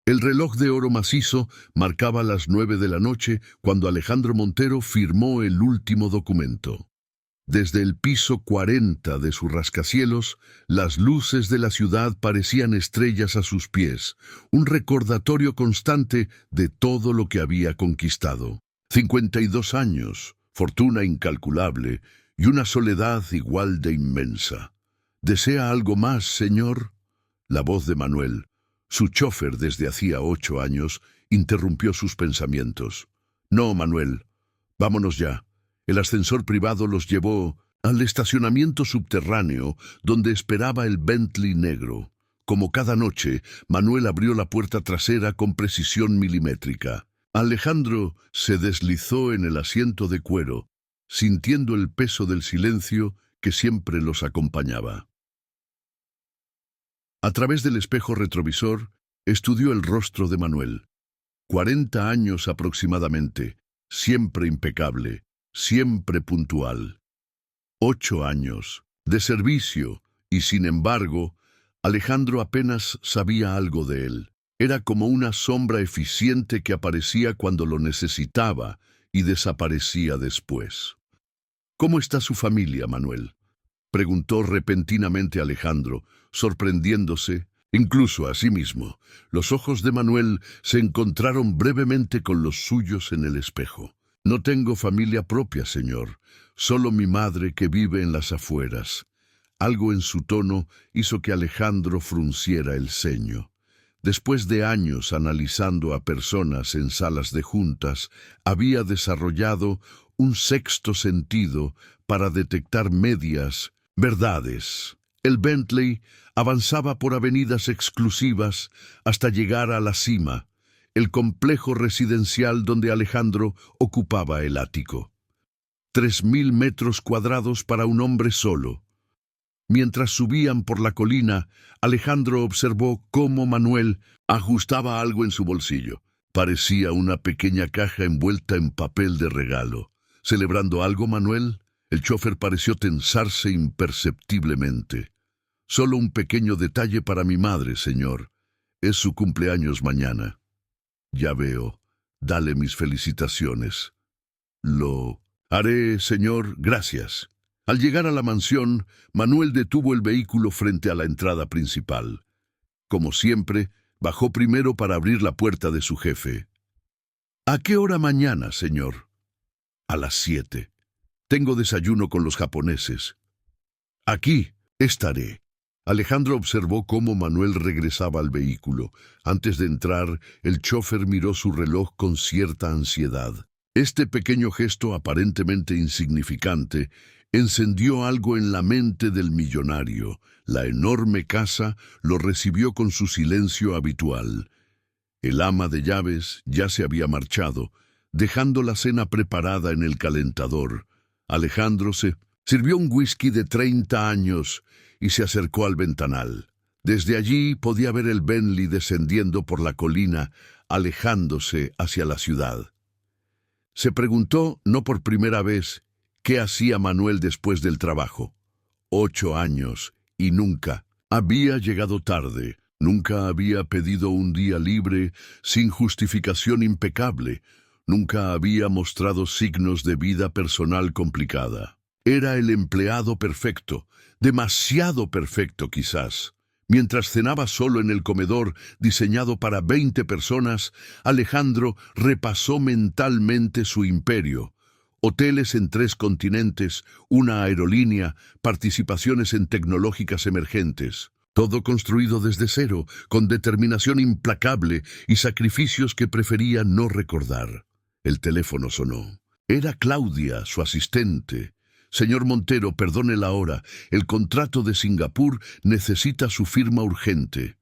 El reloj de oro macizo marcaba las 9 de la noche cuando Alejandro Montero firmó el último documento. Desde el piso 40 de su rascacielos, las luces de la ciudad parecían estrellas a sus pies, un recordatorio constante de todo lo que había conquistado. 52 años, fortuna incalculable y una soledad igual de inmensa. ¿Desea algo más, señor? La voz de Manuel, su chofer desde hacía 8 años, interrumpió sus pensamientos. No, Manuel, vámonos ya. El ascensor privado los llevó al estacionamiento subterráneo donde esperaba el Bentley negro. Como cada noche, Manuel abrió la puerta trasera con precisión milimétrica. Alejandro se deslizó en el asiento de cuero, sintiendo el peso del silencio que siempre los acompañaba. A través del espejo retrovisor, estudió el rostro de Manuel. 40 años aproximadamente, siempre impecable, siempre puntual. 8 años de servicio y, sin embargo, Alejandro apenas sabía algo de él. Era como una sombra eficiente que aparecía cuando lo necesitaba y desaparecía después. ¿Cómo está su familia, Manuel?, preguntó repentinamente Alejandro, sorprendiéndose, incluso a sí mismo. Los ojos de Manuel se encontraron brevemente con los suyos en el espejo. No tengo familia propia, señor, solo mi madre que vive en las afueras. Algo en su tono hizo que Alejandro frunciera el ceño. Después de años analizando a personas en salas de juntas, había desarrollado un sexto sentido para detectar medias verdades. El Bentley avanzaba por avenidas exclusivas hasta llegar a la cima, el complejo residencial donde Alejandro ocupaba el ático. 3.000 metros cuadrados para un hombre solo. Mientras subían por la colina, Alejandro observó cómo Manuel ajustaba algo en su bolsillo. Parecía una pequeña caja envuelta en papel de regalo. ¿Celebrando algo, Manuel? El chofer pareció tensarse imperceptiblemente. Solo un pequeño detalle para mi madre, señor. Es su cumpleaños mañana. Ya veo. Dale mis felicitaciones. Lo haré, señor. Gracias. Al llegar a la mansión, Manuel detuvo el vehículo frente a la entrada principal. Como siempre, bajó primero para abrir la puerta de su jefe. ¿A qué hora mañana, señor? A las 7. Tengo desayuno con los japoneses. Aquí estaré. Alejandro observó cómo Manuel regresaba al vehículo. Antes de entrar, el chofer miró su reloj con cierta ansiedad. Este pequeño gesto, aparentemente insignificante, encendió algo en la mente del millonario. La enorme casa lo recibió con su silencio habitual. El ama de llaves ya se había marchado, dejando la cena preparada en el calentador. Alejandro se sirvió un whisky de 30 años y se acercó al ventanal. Desde allí podía ver el Bentley descendiendo por la colina, alejándose hacia la ciudad. Se preguntó, no por primera vez, qué hacía Manuel después del trabajo. 8 años, y nunca había llegado tarde, nunca había pedido un día libre sin justificación impecable, nunca había mostrado signos de vida personal complicada. Era el empleado perfecto, demasiado perfecto quizás. Mientras cenaba solo en el comedor diseñado para 20 personas, Alejandro repasó mentalmente su imperio. Hoteles en 3 continentes, una aerolínea, participaciones en tecnológicas emergentes. Todo construido desde cero, con determinación implacable y sacrificios que prefería no recordar. El teléfono sonó. Era Claudia, su asistente. Señor Montero, perdone la hora. El contrato de Singapur necesita su firma urgente.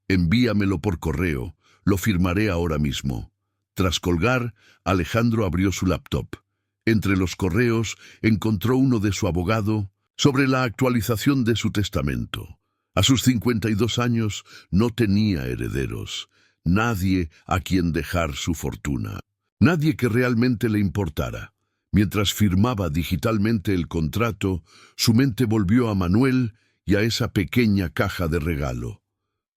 Envíamelo por correo. Lo firmaré ahora mismo. Tras colgar, Alejandro abrió su laptop. Entre los correos encontró uno de su abogado sobre la actualización de su testamento. A sus 52 años no tenía herederos. Nadie a quien dejar su fortuna. Nadie que realmente le importara. Mientras firmaba digitalmente el contrato, su mente volvió a Manuel y a esa pequeña caja de regalo.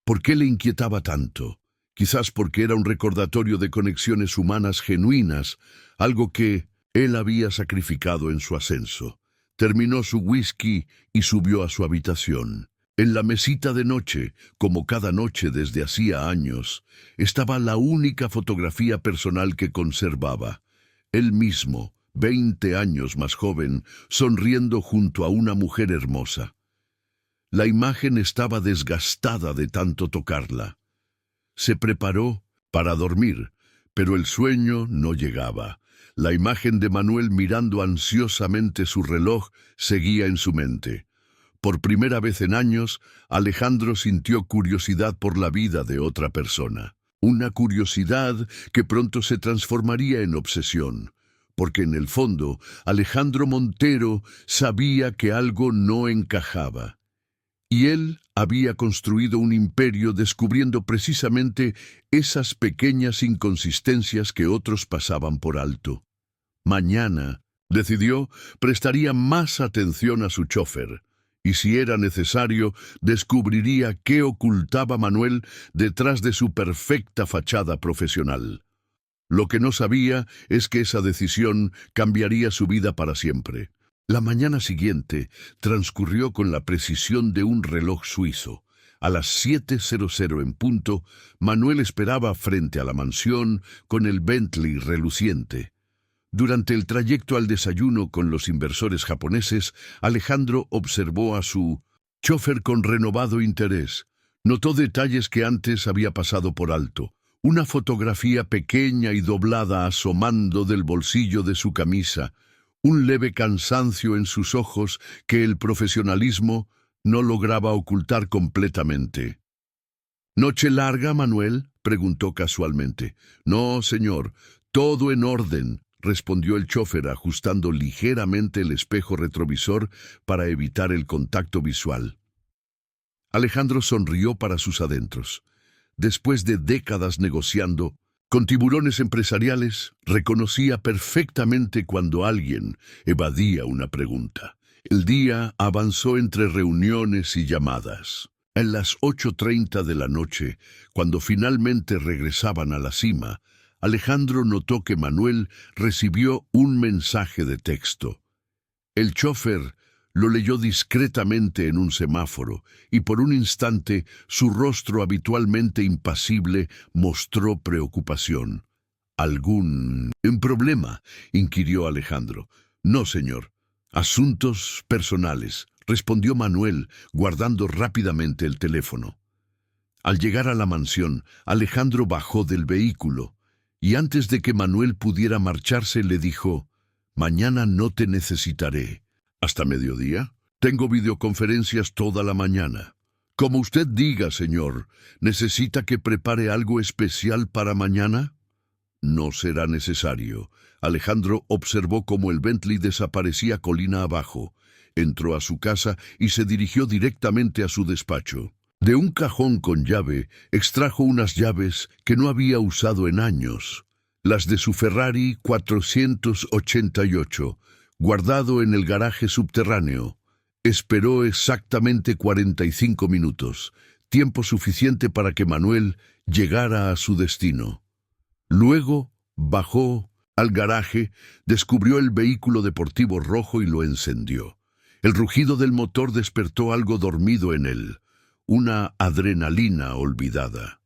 ¿Por qué le inquietaba tanto? quizás porque era un recordatorio de conexiones humanas genuinas, algo que él había sacrificado en su ascenso. Terminó su whisky y subió a su habitación. En la mesita de noche, como cada noche desde hacía años, estaba la única fotografía personal que conservaba. Él mismo, 20 años más joven, sonriendo junto a una mujer hermosa. La imagen estaba desgastada de tanto tocarla. Se preparó para dormir, pero el sueño no llegaba. La imagen de Manuel mirando ansiosamente su reloj seguía en su mente. Por primera vez en años, Alejandro sintió curiosidad por la vida de otra persona. Una curiosidad que pronto se transformaría en obsesión, porque en el fondo Alejandro Montero sabía que algo no encajaba. Y él había construido un imperio descubriendo precisamente esas pequeñas inconsistencias que otros pasaban por alto. Mañana, decidió, prestaría más atención a su chofer. Y si era necesario, descubriría qué ocultaba Manuel detrás de su perfecta fachada profesional. Lo que no sabía es que esa decisión cambiaría su vida para siempre. La mañana siguiente transcurrió con la precisión de un reloj suizo. A las 7:00 en punto, Manuel esperaba frente a la mansión con el Bentley reluciente. Durante el trayecto al desayuno con los inversores japoneses, Alejandro observó a su chofer con renovado interés. Notó detalles que antes había pasado por alto. Una fotografía pequeña y doblada asomando del bolsillo de su camisa. Un leve cansancio en sus ojos que el profesionalismo no lograba ocultar completamente. ¿Noche larga, Manuel?, preguntó casualmente. No, señor, todo en orden, respondió el chofer ajustando ligeramente el espejo retrovisor para evitar el contacto visual. Alejandro sonrió para sus adentros. Después de décadas negociando con tiburones empresariales, reconocía perfectamente cuando alguien evadía una pregunta. El día avanzó entre reuniones y llamadas. En las 8:30 de la noche, cuando finalmente regresaban a la cima, Alejandro notó que Manuel recibió un mensaje de texto. El chofer lo leyó discretamente en un semáforo y por un instante su rostro habitualmente impasible mostró preocupación. ¿Algún problema?, inquirió Alejandro. No, señor. Asuntos personales, respondió Manuel, guardando rápidamente el teléfono. Al llegar a la mansión, Alejandro bajó del vehículo y antes de que Manuel pudiera marcharse le dijo: «Mañana no te necesitaré». ¿Hasta mediodía? Tengo videoconferencias toda la mañana. Como usted diga, señor. ¿Necesita que prepare algo especial para mañana? No será necesario. Alejandro observó cómo el Bentley desaparecía colina abajo. Entró a su casa y se dirigió directamente a su despacho. De un cajón con llave, extrajo unas llaves que no había usado en años. Las de su Ferrari 488. Guardado en el garaje subterráneo. Esperó exactamente 45 minutos, tiempo suficiente para que Manuel llegara a su destino. Luego bajó al garaje, descubrió el vehículo deportivo rojo y lo encendió. El rugido del motor despertó algo dormido en él, una adrenalina olvidada.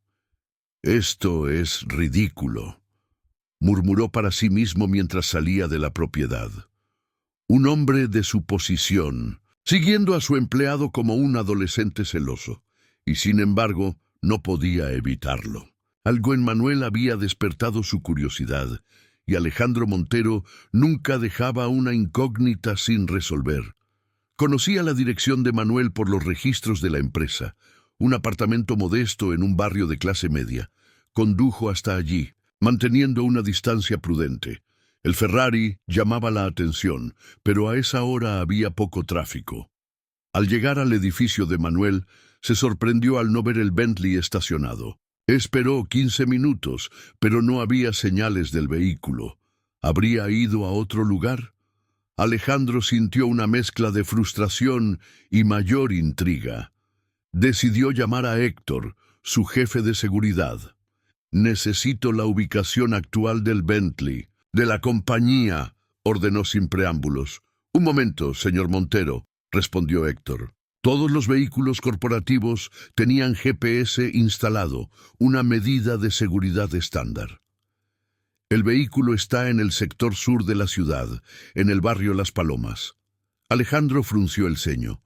«Esto es ridículo», murmuró para sí mismo mientras salía de la propiedad. Un hombre de su posición, siguiendo a su empleado como un adolescente celoso, y sin embargo no podía evitarlo. Algo en Manuel había despertado su curiosidad, y Alejandro Montero nunca dejaba una incógnita sin resolver. Conocía la dirección de Manuel por los registros de la empresa, un apartamento modesto en un barrio de clase media. Condujo hasta allí, manteniendo una distancia prudente. El Ferrari llamaba la atención, pero a esa hora había poco tráfico. Al llegar al edificio de Manuel, se sorprendió al no ver el Bentley estacionado. Esperó 15 minutos, pero no había señales del vehículo. ¿Habría ido a otro lugar? Alejandro sintió una mezcla de frustración y mayor intriga. Decidió llamar a Héctor, su jefe de seguridad. Necesito la ubicación actual del Bentley, de la compañía, ordenó sin preámbulos. Un momento, señor Montero, respondió Héctor. Todos los vehículos corporativos tenían GPS instalado, una medida de seguridad estándar. El vehículo está en el sector sur de la ciudad, en el barrio Las Palomas. Alejandro frunció el ceño.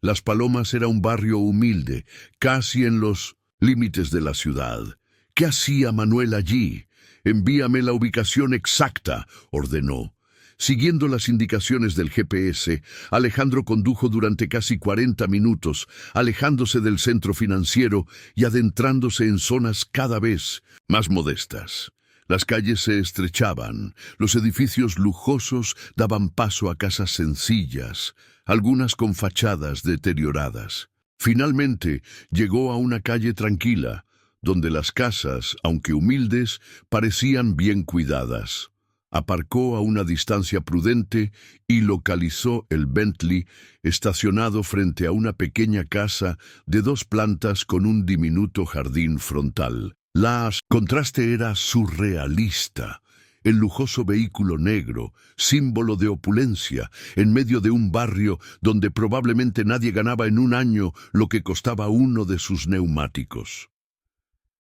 Las Palomas era un barrio humilde, casi en los límites de la ciudad. ¿Qué hacía Manuel allí? Envíame la ubicación exacta, ordenó. Siguiendo las indicaciones del GPS, Alejandro condujo durante casi 40 minutos, alejándose del centro financiero y adentrándose en zonas cada vez más modestas. Las calles se estrechaban, los edificios lujosos daban paso a casas sencillas, algunas con fachadas deterioradas. Finalmente, llegó a una calle tranquila, donde las casas, aunque humildes, parecían bien cuidadas. Aparcó a una distancia prudente y localizó el Bentley estacionado frente a una pequeña casa de 2 plantas con un diminuto jardín frontal. Contraste era surrealista. El lujoso vehículo negro, símbolo de opulencia, en medio de un barrio donde probablemente nadie ganaba en un año lo que costaba uno de sus neumáticos.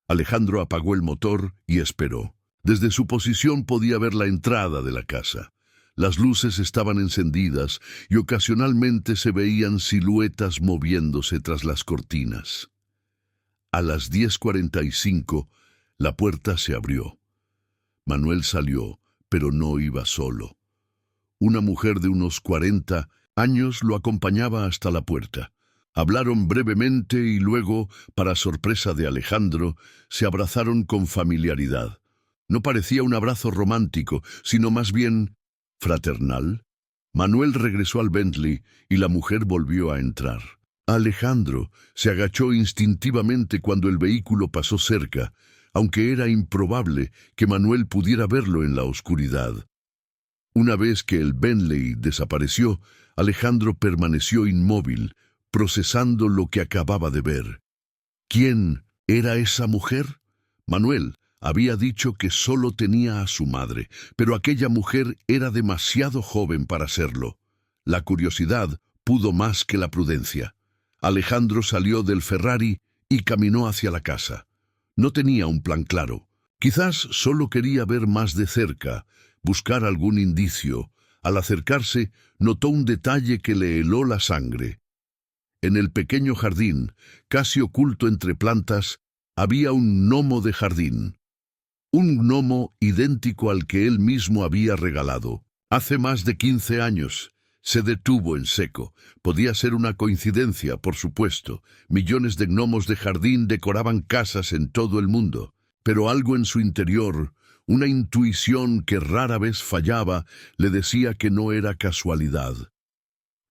Alejandro apagó el motor y esperó. Desde su posición podía ver la entrada de la casa. Las luces estaban encendidas y ocasionalmente se veían siluetas moviéndose tras las cortinas. A las 10:45, la puerta se abrió. Manuel salió, pero no iba solo. Una mujer de unos 40 años lo acompañaba hasta la puerta. Hablaron brevemente y luego, para sorpresa de Alejandro, se abrazaron con familiaridad. No parecía un abrazo romántico, sino más bien fraternal. Manuel regresó al Bentley y la mujer volvió a entrar. Alejandro se agachó instintivamente cuando el vehículo pasó cerca, aunque era improbable que Manuel pudiera verlo en la oscuridad. Una vez que el Bentley desapareció, Alejandro permaneció inmóvil, procesando lo que acababa de ver. ¿Quién era esa mujer? Manuel había dicho que solo tenía a su madre, pero aquella mujer era demasiado joven para serlo. La curiosidad pudo más que la prudencia. Alejandro salió del Ferrari y caminó hacia la casa. No tenía un plan claro. Quizás solo quería ver más de cerca, buscar algún indicio. Al acercarse, notó un detalle que le heló la sangre. En el pequeño jardín, casi oculto entre plantas, había un gnomo de jardín. Un gnomo idéntico al que él mismo había regalado. Hace más de 15 años. Se detuvo en seco. Podía ser una coincidencia, por supuesto. Millones de gnomos de jardín decoraban casas en todo el mundo. Pero algo en su interior, una intuición que rara vez fallaba, le decía que no era casualidad.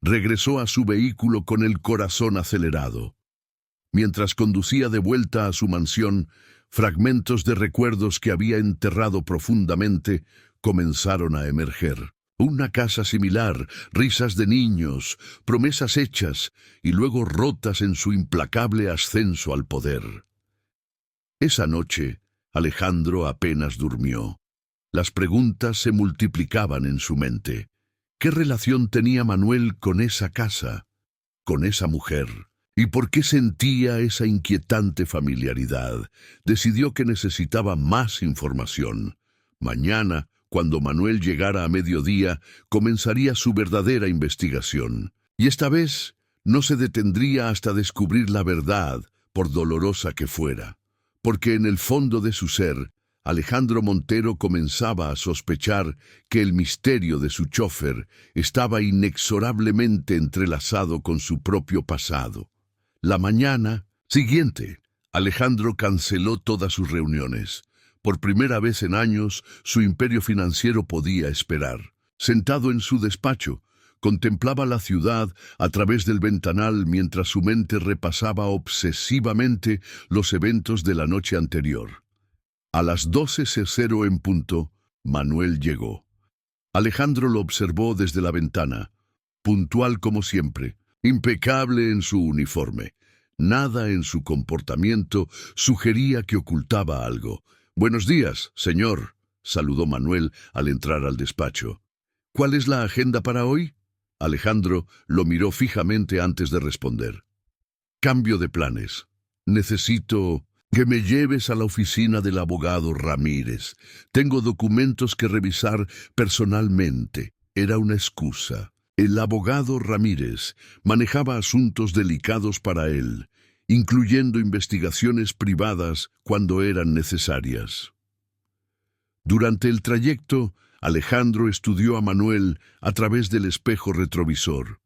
Regresó a su vehículo con el corazón acelerado. Mientras conducía de vuelta a su mansión, fragmentos de recuerdos que había enterrado profundamente comenzaron a emerger. Una casa similar, risas de niños, promesas hechas y luego rotas en su implacable ascenso al poder. Esa noche, Alejandro apenas durmió. Las preguntas se multiplicaban en su mente. ¿Qué relación tenía Manuel con esa casa, con esa mujer? ¿Y por qué sentía esa inquietante familiaridad? Decidió que necesitaba más información. Mañana, cuando Manuel llegara a mediodía, comenzaría su verdadera investigación. Y esta vez no se detendría hasta descubrir la verdad, por dolorosa que fuera. Porque en el fondo de su ser, Alejandro Montero comenzaba a sospechar que el misterio de su chofer estaba inexorablemente entrelazado con su propio pasado. La mañana siguiente, Alejandro canceló todas sus reuniones. Por primera vez en años, su imperio financiero podía esperar. Sentado en su despacho, contemplaba la ciudad a través del ventanal mientras su mente repasaba obsesivamente los eventos de la noche anterior. A las 12:00 en punto, Manuel llegó. Alejandro lo observó desde la ventana, puntual como siempre, impecable en su uniforme. Nada en su comportamiento sugería que ocultaba algo. Buenos días, señor, saludó Manuel al entrar al despacho. ¿Cuál es la agenda para hoy? Alejandro lo miró fijamente antes de responder. Cambio de planes. Necesito que me lleves a la oficina del abogado Ramírez. Tengo documentos que revisar personalmente. Era una excusa. El abogado Ramírez manejaba asuntos delicados para él, incluyendo investigaciones privadas cuando eran necesarias. Durante el trayecto, Alejandro estudió a Manuel a través del espejo retrovisor.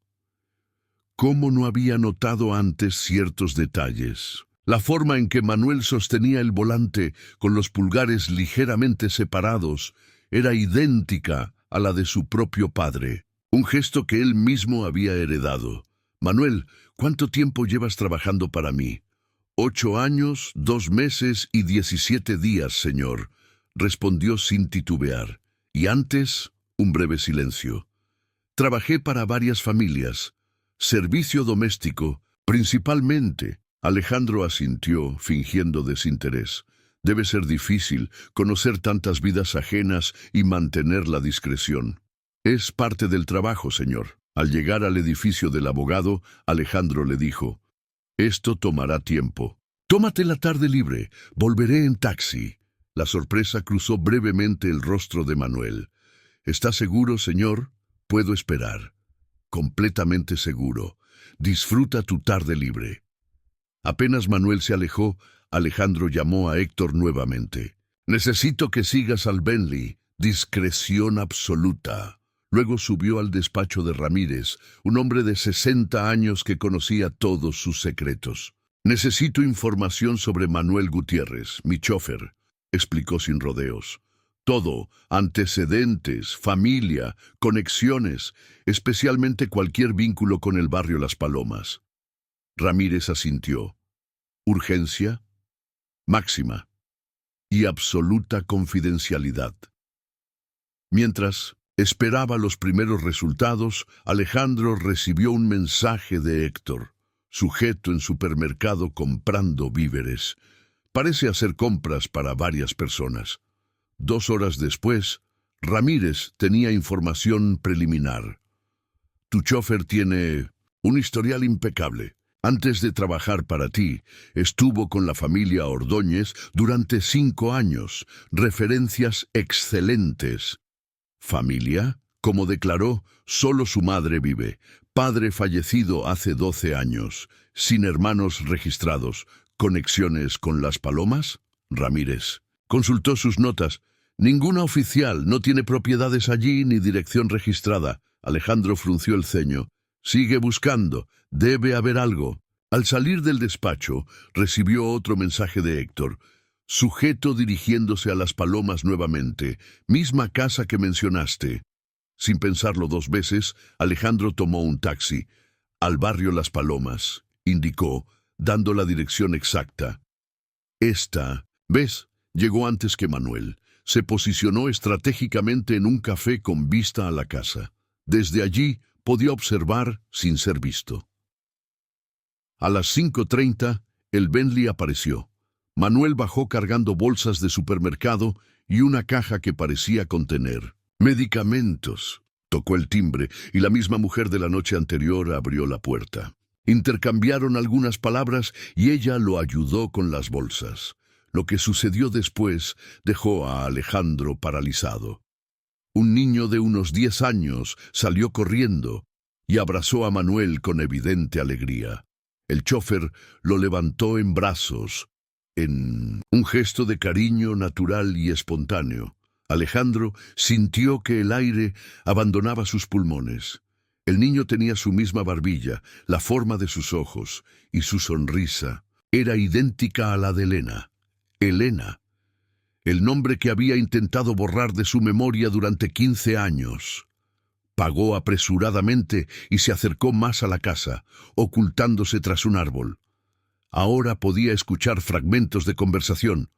¿Cómo no había notado antes ciertos detalles? La forma en que Manuel sostenía el volante con los pulgares ligeramente separados era idéntica a la de su propio padre, un gesto que él mismo había heredado. Manuel, ¿cuánto tiempo llevas trabajando para mí? 8 años, 2 meses y 17 días, señor, respondió sin titubear. Y antes, un breve silencio. Trabajé para varias familias. Servicio doméstico, principalmente. Alejandro asintió, fingiendo desinterés. Debe ser difícil conocer tantas vidas ajenas y mantener la discreción. Es parte del trabajo, señor. Al llegar al edificio del abogado, Alejandro le dijo, «Esto tomará tiempo. Tómate la tarde libre. Volveré en taxi». La sorpresa cruzó brevemente el rostro de Manuel. «¿Está seguro, señor? Puedo esperar». «Completamente seguro. Disfruta tu tarde libre». Apenas Manuel se alejó, Alejandro llamó a Héctor nuevamente. «Necesito que sigas al Bentley. Discreción absoluta». Luego subió al despacho de Ramírez, un hombre de 60 años que conocía todos sus secretos. «Necesito información sobre Manuel Gutiérrez, mi chofer», explicó sin rodeos. «Todo, antecedentes, familia, conexiones, especialmente cualquier vínculo con el barrio Las Palomas». Ramírez asintió. «Urgencia, máxima y absoluta confidencialidad». Mientras esperaba los primeros resultados, Alejandro recibió un mensaje de Héctor, sujeto en supermercado comprando víveres. Parece hacer compras para varias personas. 2 horas después, Ramírez tenía información preliminar. «Tu chofer tiene un historial impecable. Antes de trabajar para ti, estuvo con la familia Ordóñez durante 5 años. Referencias excelentes». «¿Familia?», como declaró, solo su madre vive. Padre fallecido hace 12 años. Sin hermanos registrados. ¿Conexiones con Las Palomas? Ramírez consultó sus notas. «Ninguna oficial, no tiene propiedades allí ni dirección registrada». Alejandro frunció el ceño. «Sigue buscando, debe haber algo». Al salir del despacho, recibió otro mensaje de Héctor. «Sujeto dirigiéndose a Las Palomas nuevamente, misma casa que mencionaste». Sin pensarlo 2 veces, Alejandro tomó un taxi. «Al barrio Las Palomas», indicó, dando la dirección exacta. «Esta, ¿ves?», llegó antes que Manuel. Se posicionó estratégicamente en un café con vista a la casa. Desde allí podía observar sin ser visto. A las 5:30, el Bentley apareció. Manuel bajó cargando bolsas de supermercado y una caja que parecía contener medicamentos. Tocó el timbre y la misma mujer de la noche anterior abrió la puerta. Intercambiaron algunas palabras y ella lo ayudó con las bolsas. Lo que sucedió después dejó a Alejandro paralizado. Un niño de unos 10 años salió corriendo y abrazó a Manuel con evidente alegría. El chofer lo levantó en brazos, en un gesto de cariño natural y espontáneo. Alejandro sintió que el aire abandonaba sus pulmones. El niño tenía su misma barbilla, la forma de sus ojos y su sonrisa era idéntica a la de Elena. Elena, el nombre que había intentado borrar de su memoria durante 15 años. Pagó apresuradamente y se acercó más a la casa, ocultándose tras un árbol. Ahora podía escuchar fragmentos de conversación.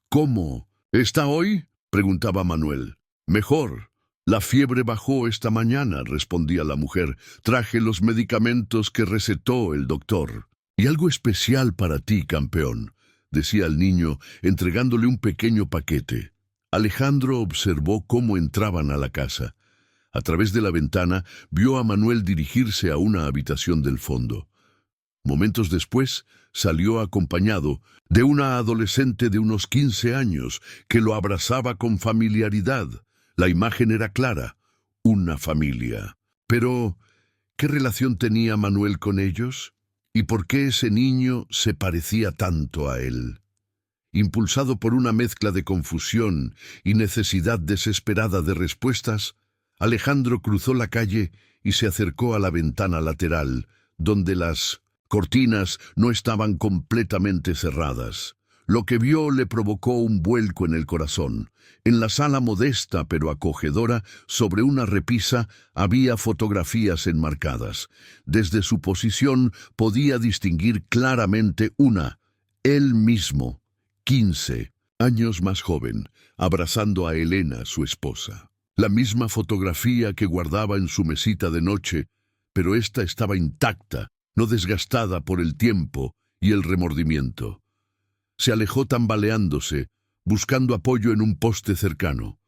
«¿Cómo? ¿Está hoy?», preguntaba Manuel. «Mejor. La fiebre bajó esta mañana», respondía la mujer. «Traje los medicamentos que recetó el doctor. Y algo especial para ti, campeón. decía el niño, entregándole un pequeño paquete. Alejandro observó cómo entraban a la casa. A través de la ventana vio a Manuel dirigirse a una habitación del fondo. Momentos después, salió acompañado de una adolescente de unos 15 años que lo abrazaba con familiaridad. La imagen era clara, una familia. Pero, ¿qué relación tenía Manuel con ellos? ¿Y por qué ese niño se parecía tanto a él? Impulsado por una mezcla de confusión y necesidad desesperada de respuestas, Alejandro cruzó la calle y se acercó a la ventana lateral, donde las cortinas no estaban completamente cerradas. Lo que vio le provocó un vuelco en el corazón. En la sala modesta pero acogedora, sobre una repisa, había fotografías enmarcadas. Desde su posición podía distinguir claramente una, él mismo, 15 años más joven, abrazando a Elena, su esposa. La misma fotografía que guardaba en su mesita de noche, pero esta estaba intacta, no desgastada por el tiempo y el remordimiento. Se alejó tambaleándose, buscando apoyo en un poste cercano.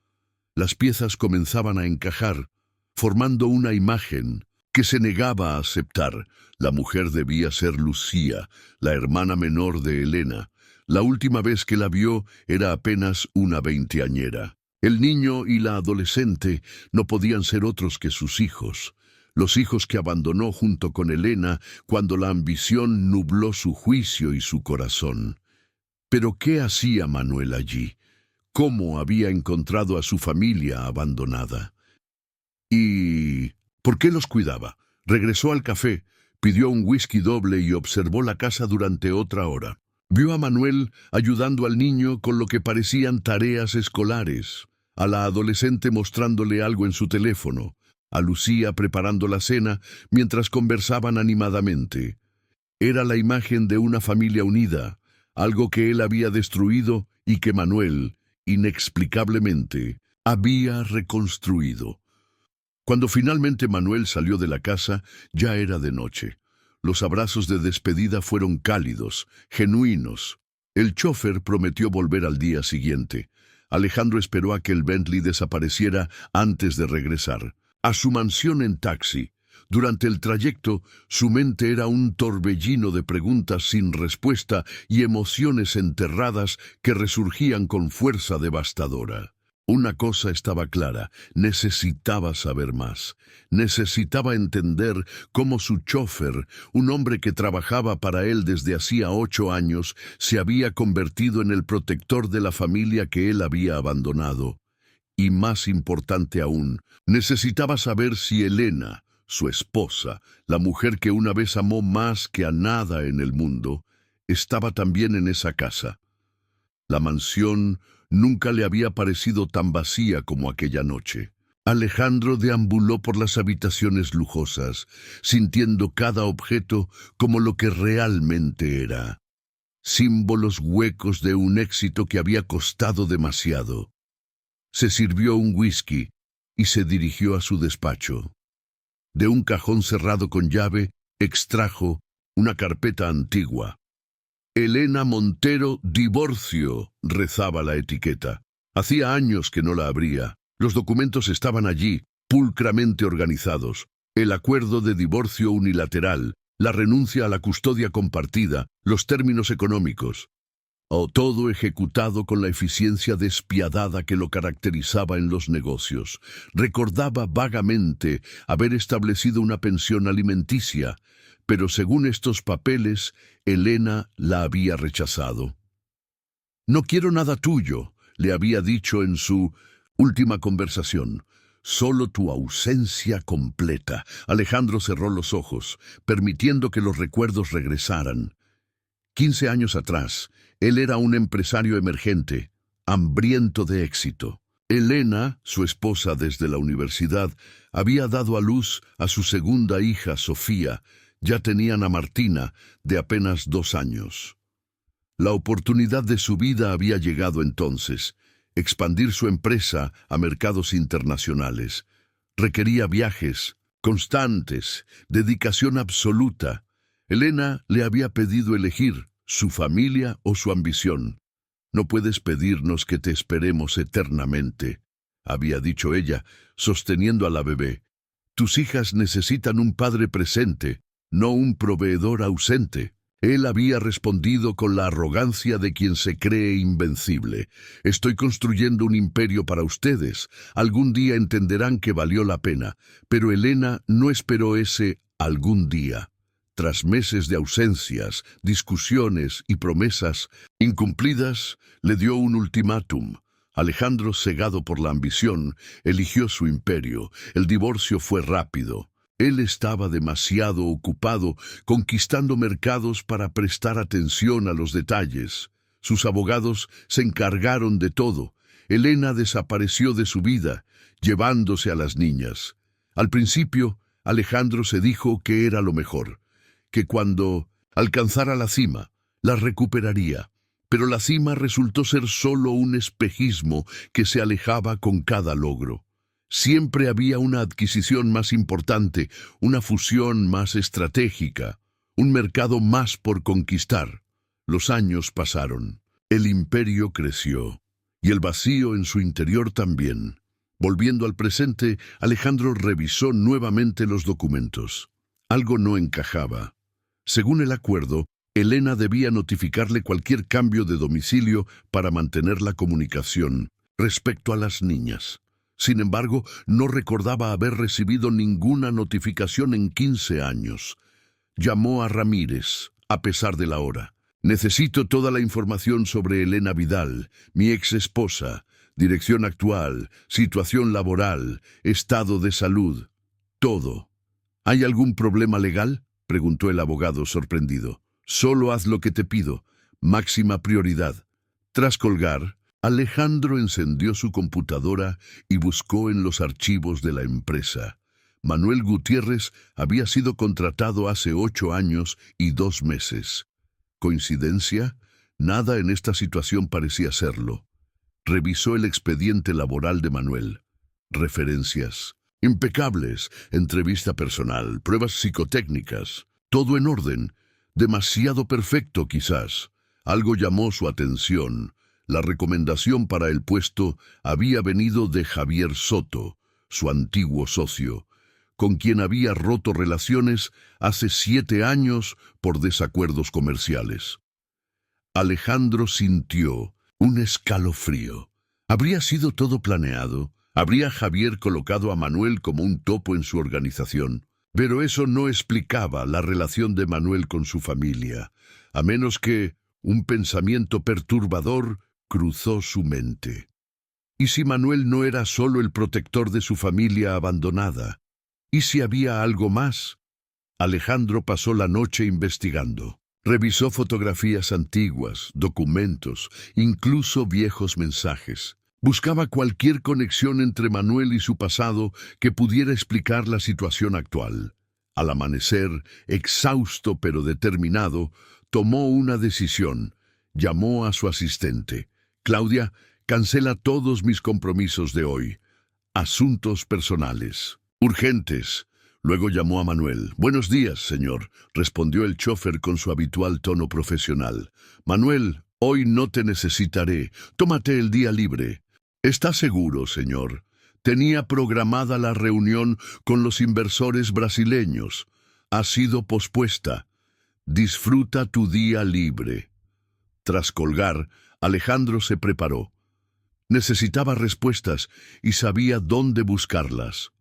Las piezas comenzaban a encajar, formando una imagen que se negaba a aceptar. La mujer debía ser Lucía, la hermana menor de Elena. La última vez que la vio era apenas una veinteañera. El niño y la adolescente no podían ser otros que sus hijos, los hijos que abandonó junto con Elena cuando la ambición nubló su juicio y su corazón. Pero ¿qué hacía Manuel allí? ¿Cómo había encontrado a su familia abandonada? ¿Y por qué los cuidaba? Regresó al café, pidió un whisky doble y observó la casa durante otra hora. Vio a Manuel ayudando al niño con lo que parecían tareas escolares, a la adolescente mostrándole algo en su teléfono, a Lucía preparando la cena mientras conversaban animadamente. Era la imagen de una familia unida, algo que él había destruido y que Manuel, inexplicablemente, había reconstruido. Cuando finalmente Manuel salió de la casa, ya era de noche. Los abrazos de despedida fueron cálidos, genuinos. El chófer prometió volver al día siguiente. Alejandro esperó a que el Bentley desapareciera antes de regresar. A su mansión en taxi. Durante el trayecto, su mente era un torbellino de preguntas sin respuesta y emociones enterradas que resurgían con fuerza devastadora. Una cosa estaba clara, necesitaba saber más. Necesitaba entender cómo su chófer, un hombre que trabajaba para él desde hacía 8 años, se había convertido en el protector de la familia que él había abandonado. Y más importante aún, necesitaba saber si Elena, su esposa, la mujer que una vez amó más que a nada en el mundo, estaba también en esa casa. La mansión nunca le había parecido tan vacía como aquella noche. Alejandro deambuló por las habitaciones lujosas, sintiendo cada objeto como lo que realmente era. Símbolos huecos de un éxito que había costado demasiado. Se sirvió un whisky y se dirigió a su despacho. De un cajón cerrado con llave, extrajo una carpeta antigua. Elena Montero, divorcio, rezaba la etiqueta. Hacía años que no la abría. Los documentos estaban allí, pulcramente organizados. El acuerdo de divorcio unilateral, la renuncia a la custodia compartida, los términos económicos. Todo ejecutado con la eficiencia despiadada que lo caracterizaba en los negocios. Recordaba vagamente haber establecido una pensión alimenticia, pero según estos papeles, Elena la había rechazado. «No quiero nada tuyo», le había dicho en su última conversación. «Solo tu ausencia completa». Alejandro cerró los ojos, permitiendo que los recuerdos regresaran. 15 años atrás, él era un empresario emergente, hambriento de éxito. Elena, su esposa desde la universidad, había dado a luz a su segunda hija, Sofía. Ya tenían a Martina, de apenas 2 años. La oportunidad de su vida había llegado entonces, expandir su empresa a mercados internacionales. Requería viajes constantes, dedicación absoluta. Elena le había pedido elegir su familia o su ambición. No puedes pedirnos que te esperemos eternamente, había dicho ella, sosteniendo a la bebé. Tus hijas necesitan un padre presente, no un proveedor ausente. Él había respondido con la arrogancia de quien se cree invencible. Estoy construyendo un imperio para ustedes. Algún día entenderán que valió la pena. Pero Elena no esperó ese algún día. Tras meses de ausencias, discusiones y promesas incumplidas, le dio un ultimátum. Alejandro, cegado por la ambición, eligió su imperio. El divorcio fue rápido. Él estaba demasiado ocupado conquistando mercados para prestar atención a los detalles. Sus abogados se encargaron de todo. Elena desapareció de su vida, llevándose a las niñas. Al principio, Alejandro se dijo que era lo mejor, que cuando alcanzara la cima, la recuperaría. Pero la cima resultó ser solo un espejismo que se alejaba con cada logro. Siempre había una adquisición más importante, una fusión más estratégica, un mercado más por conquistar. Los años pasaron, el imperio creció, y el vacío en su interior también. Volviendo al presente, Alejandro revisó nuevamente los documentos. Algo no encajaba. Según el acuerdo, Elena debía notificarle cualquier cambio de domicilio para mantener la comunicación respecto a las niñas. Sin embargo, no recordaba haber recibido ninguna notificación en 15 años. Llamó a Ramírez, a pesar de la hora. Necesito toda la información sobre Elena Vidal, mi ex esposa, dirección actual, situación laboral, estado de salud, todo. ¿Hay algún problema legal?, preguntó el abogado sorprendido. Solo haz lo que te pido, máxima prioridad. Tras colgar, Alejandro encendió su computadora y buscó en los archivos de la empresa. Manuel Gutiérrez había sido contratado hace 8 años y 2 meses. ¿Coincidencia? Nada en esta situación parecía serlo. Revisó el expediente laboral de Manuel. Referencias impecables, entrevista personal, pruebas psicotécnicas, todo en orden. Demasiado perfecto, quizás. Algo llamó su atención. La recomendación para el puesto había venido de Javier Soto, su antiguo socio, con quien había roto relaciones hace 7 años por desacuerdos comerciales. Alejandro sintió un escalofrío. ¿Habría sido todo planeado? ¿Habría Javier colocado a Manuel como un topo en su organización? Pero eso no explicaba la relación de Manuel con su familia, a menos que un pensamiento perturbador cruzó su mente. ¿Y si Manuel no era solo el protector de su familia abandonada? ¿Y si había algo más? Alejandro pasó la noche investigando. Revisó fotografías antiguas, documentos, incluso viejos mensajes. Buscaba cualquier conexión entre Manuel y su pasado que pudiera explicar la situación actual. Al amanecer, exhausto pero determinado, tomó una decisión. Llamó a su asistente. Claudia, cancela todos mis compromisos de hoy. Asuntos personales. Urgentes. Luego llamó a Manuel. Buenos días, señor, respondió el chofer con su habitual tono profesional. Manuel, hoy no te necesitaré. Tómate el día libre. ¿Está seguro, señor? Tenía programada la reunión con los inversores brasileños. Ha sido pospuesta. Disfruta tu día libre. Tras colgar, Alejandro se preparó. Necesitaba respuestas y sabía dónde buscarlas.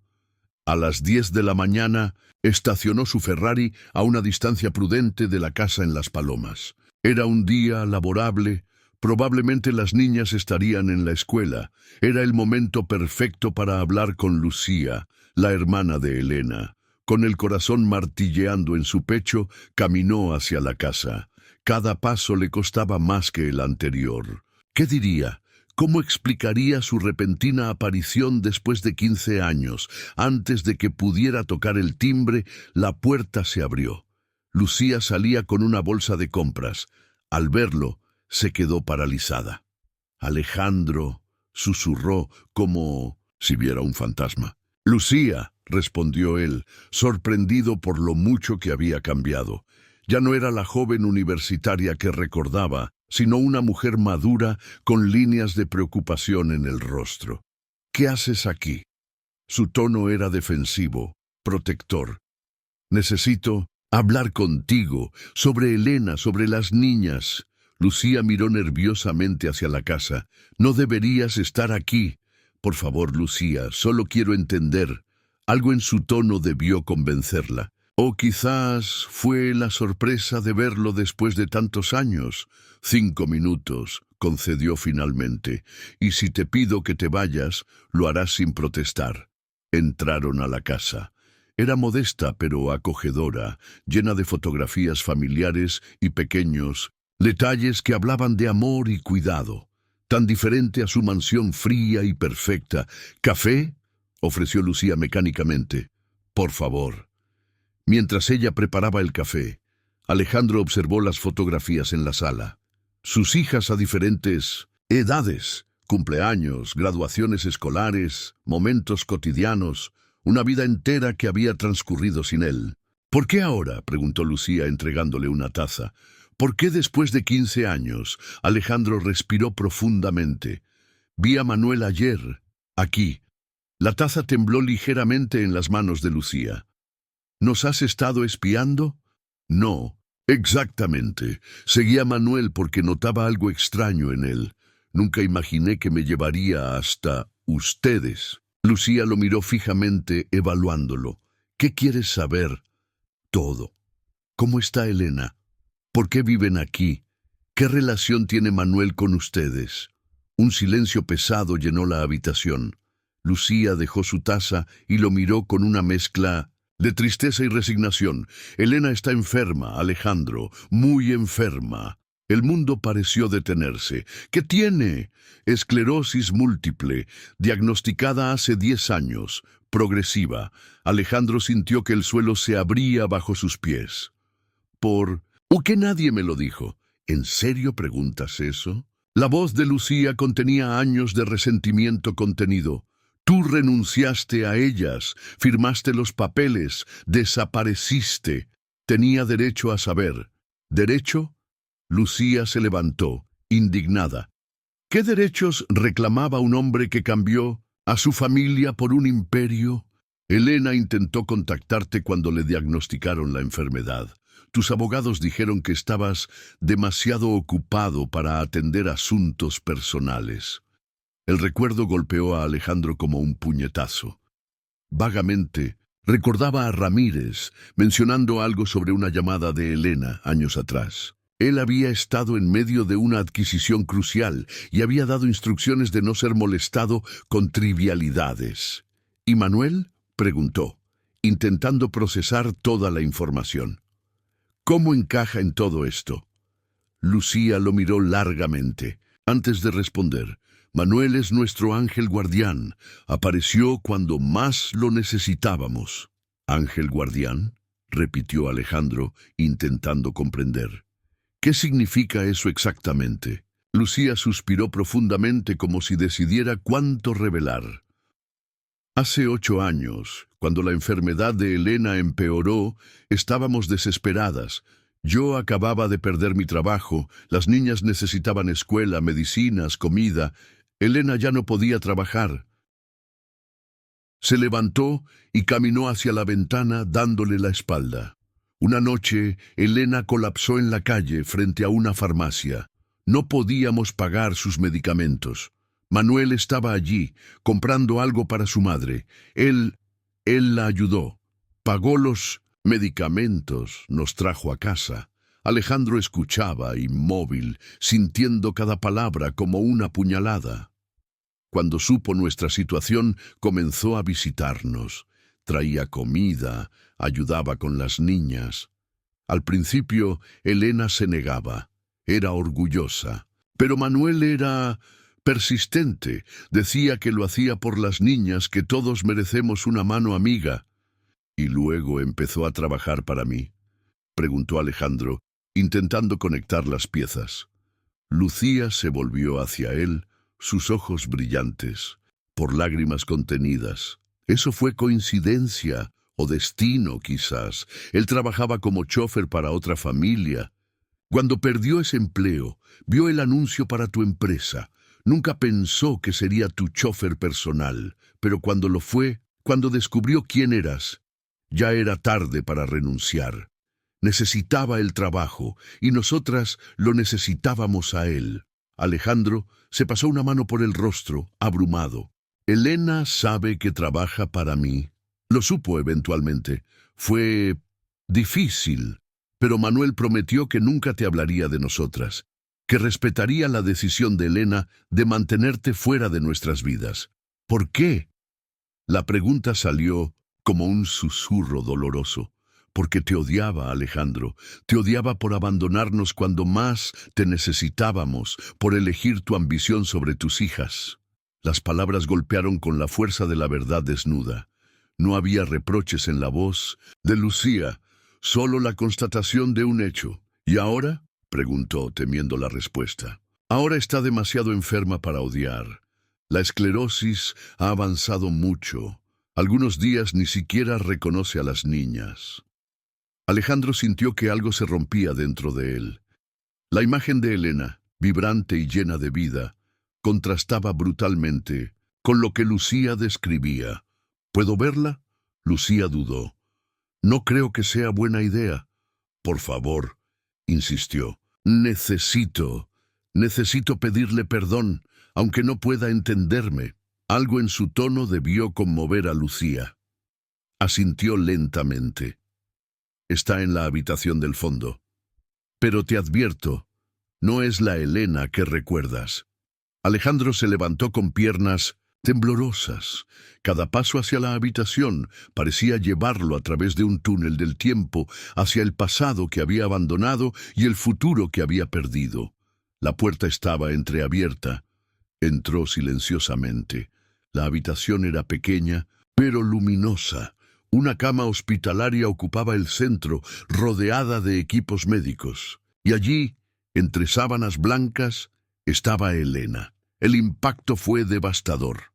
A las 10 de la mañana, estacionó su Ferrari a una distancia prudente de la casa en Las Palomas. Era un día laborable. Probablemente las niñas estarían en la escuela. Era el momento perfecto para hablar con Lucía, la hermana de Elena. Con el corazón martilleando en su pecho, caminó hacia la casa. Cada paso le costaba más que el anterior. ¿Qué diría? ¿Cómo explicaría su repentina aparición después de 15 años? Antes de que pudiera tocar el timbre, la puerta se abrió. Lucía salía con una bolsa de compras. Al verlo, se quedó paralizada. Alejandro susurró como si viera un fantasma. «Lucía», respondió él, sorprendido por lo mucho que había cambiado. Ya no era la joven universitaria que recordaba, sino una mujer madura con líneas de preocupación en el rostro. ¿Qué haces aquí? Su tono era defensivo, protector. Necesito hablar contigo, sobre Elena, sobre las niñas. Lucía miró nerviosamente hacia la casa. No deberías estar aquí. Por favor, Lucía, solo quiero entender. Algo en su tono debió convencerla. O quizás fue la sorpresa de verlo después de tantos años. 5 minutos, concedió finalmente. Y si te pido que te vayas, lo harás sin protestar. Entraron a la casa. Era modesta pero acogedora, llena de fotografías familiares y pequeños detalles que hablaban de amor y cuidado. Tan diferente a su mansión fría y perfecta. ¿Café?, ofreció Lucía mecánicamente. Por favor. Mientras ella preparaba el café, Alejandro observó las fotografías en la sala. Sus hijas a diferentes edades, cumpleaños, graduaciones escolares, momentos cotidianos, una vida entera que había transcurrido sin él. ¿Por qué ahora?, preguntó Lucía entregándole una taza. ¿Por qué después de 15 años? Alejandro respiró profundamente. Vi a Manuel ayer, aquí. La taza tembló ligeramente en las manos de Lucía. ¿Nos has estado espiando? No, exactamente. Seguí a Manuel porque notaba algo extraño en él. Nunca imaginé que me llevaría hasta ustedes. Lucía lo miró fijamente, evaluándolo. ¿Qué quieres saber? Todo. ¿Cómo está Elena? ¿Por qué viven aquí? ¿Qué relación tiene Manuel con ustedes? Un silencio pesado llenó la habitación. Lucía dejó su taza y lo miró con una mezcla de tristeza y resignación. Elena está enferma, Alejandro, muy enferma. El mundo pareció detenerse. ¿Qué tiene? Esclerosis múltiple, diagnosticada hace 10 años, progresiva. Alejandro sintió que el suelo se abría bajo sus pies. ¿Por qué nadie me lo dijo? ¿En serio preguntas eso? La voz de Lucía contenía años de resentimiento contenido. Tú renunciaste a ellas, firmaste los papeles, desapareciste. Tenía derecho a saber. ¿Derecho? Lucía se levantó, indignada. ¿Qué derechos reclamaba un hombre que cambió a su familia por un imperio? Elena intentó contactarte cuando le diagnosticaron la enfermedad. Tus abogados dijeron que estabas demasiado ocupado para atender asuntos personales. El recuerdo golpeó a Alejandro como un puñetazo. Vagamente, recordaba a Ramírez mencionando algo sobre una llamada de Elena años atrás. Él había estado en medio de una adquisición crucial y había dado instrucciones de no ser molestado con trivialidades. ¿Y Manuel?, preguntó, intentando procesar toda la información. ¿Cómo encaja en todo esto? Lucía lo miró largamente. Antes de responder, Manuel es nuestro ángel guardián. Apareció cuando más lo necesitábamos. ¿Ángel guardián?, repitió Alejandro, intentando comprender. ¿Qué significa eso exactamente? Lucía suspiró profundamente como si decidiera cuánto revelar. Hace 8 años, cuando la enfermedad de Elena empeoró, estábamos desesperadas. Yo acababa de perder mi trabajo, las niñas necesitaban escuela, medicinas, comida. Elena ya no podía trabajar. Se levantó y caminó hacia la ventana dándole la espalda. Una noche, Elena colapsó en la calle frente a una farmacia. No podíamos pagar sus medicamentos. Manuel estaba allí, comprando algo para su madre. Él la ayudó. Pagó los medicamentos, nos trajo a casa. Alejandro escuchaba, inmóvil, sintiendo cada palabra como una puñalada. Cuando supo nuestra situación, comenzó a visitarnos. Traía comida, ayudaba con las niñas. Al principio, Elena se negaba. Era orgullosa. Pero Manuel era persistente. Decía que lo hacía por las niñas, que todos merecemos una mano amiga. ¿Y luego empezó a trabajar para mí?, preguntó Alejandro, intentando conectar las piezas. Lucía se volvió hacia él, sus ojos brillantes, por lágrimas contenidas. ¿Eso fue coincidencia o destino quizás. Él trabajaba como chofer para otra familia. Cuando perdió ese empleo, vio el anuncio para tu empresa. Nunca pensó que sería tu chofer personal, pero cuando lo fue, cuando descubrió quién eras, ya era tarde para renunciar. Necesitaba el trabajo, y nosotras lo necesitábamos a él. Alejandro se pasó una mano por el rostro, abrumado. Elena sabe que trabaja para mí. Lo supo eventualmente. Fue difícil, pero Manuel prometió que nunca te hablaría de nosotras, que respetaría la decisión de Elena de mantenerte fuera de nuestras vidas. ¿Por qué? La pregunta salió como un susurro doloroso. Porque te odiaba, Alejandro. Te odiaba por abandonarnos cuando más te necesitábamos, por elegir tu ambición sobre tus hijas. Las palabras golpearon con la fuerza de la verdad desnuda. No había reproches en la voz de Lucía, solo la constatación de un hecho. ¿Y ahora?, preguntó, temiendo la respuesta. Ahora está demasiado enferma para odiar. La esclerosis ha avanzado mucho. Algunos días ni siquiera reconoce a las niñas. Alejandro sintió que algo se rompía dentro de él. La imagen de Elena, vibrante y llena de vida, contrastaba brutalmente con lo que Lucía describía. ¿Puedo verla? Lucía dudó. No creo que sea buena idea. Por favor, insistió. Necesito pedirle perdón, aunque no pueda entenderme. Algo en su tono debió conmover a Lucía. Asintió lentamente. Está en la habitación del fondo. Pero te advierto, no es la Elena que recuerdas. Alejandro se levantó con piernas temblorosas. Cada paso hacia la habitación parecía llevarlo a través de un túnel del tiempo, hacia el pasado que había abandonado y el futuro que había perdido. La puerta estaba entreabierta. Entró silenciosamente. La habitación era pequeña, pero luminosa. Una cama hospitalaria ocupaba el centro, rodeada de equipos médicos. Y allí, entre sábanas blancas, estaba Elena. El impacto fue devastador.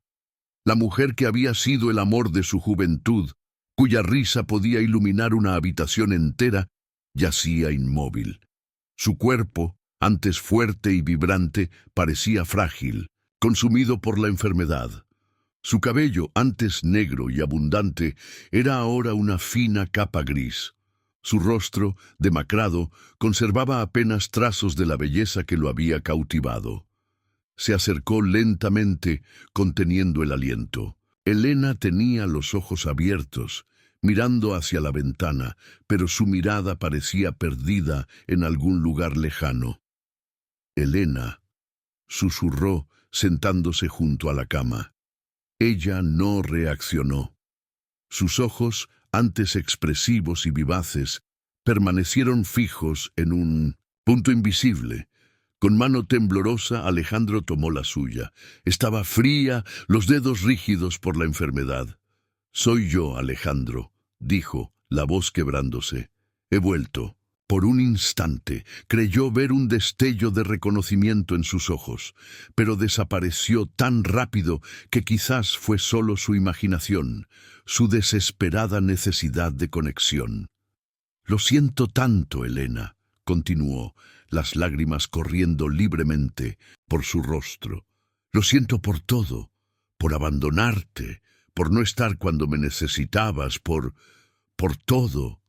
La mujer que había sido el amor de su juventud, cuya risa podía iluminar una habitación entera, yacía inmóvil. Su cuerpo, antes fuerte y vibrante, parecía frágil, consumido por la enfermedad. Su cabello, antes negro y abundante, era ahora una fina capa gris. Su rostro, demacrado, conservaba apenas trazos de la belleza que lo había cautivado. Se acercó lentamente, conteniendo el aliento. Elena tenía los ojos abiertos, mirando hacia la ventana, pero su mirada parecía perdida en algún lugar lejano. Elena, susurró, sentándose junto a la cama. Ella no reaccionó. Sus ojos, antes expresivos y vivaces, permanecieron fijos en un punto invisible. Con mano temblorosa, Alejandro tomó la suya. Estaba fría, los dedos rígidos por la enfermedad. «Soy yo, Alejandro», dijo, la voz quebrándose. «He vuelto». Por un instante creyó ver un destello de reconocimiento en sus ojos, pero desapareció tan rápido que quizás fue solo su imaginación, su desesperada necesidad de conexión. «Lo siento tanto, Elena», continuó, las lágrimas corriendo libremente por su rostro. «Lo siento por todo, por abandonarte, por no estar cuando me necesitabas, por todo».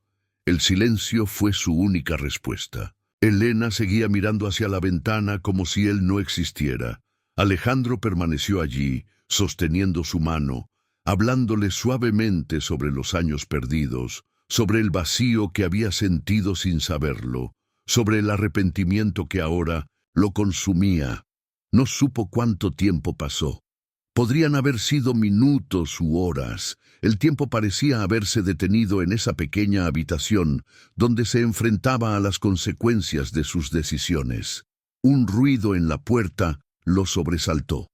El silencio fue su única respuesta. Elena seguía mirando hacia la ventana como si él no existiera. Alejandro permaneció allí, sosteniendo su mano, hablándole suavemente sobre los años perdidos, sobre el vacío que había sentido sin saberlo, sobre el arrepentimiento que ahora lo consumía. No supo cuánto tiempo pasó. Podrían haber sido minutos u horas. El tiempo parecía haberse detenido en esa pequeña habitación, donde se enfrentaba a las consecuencias de sus decisiones. Un ruido en la puerta lo sobresaltó.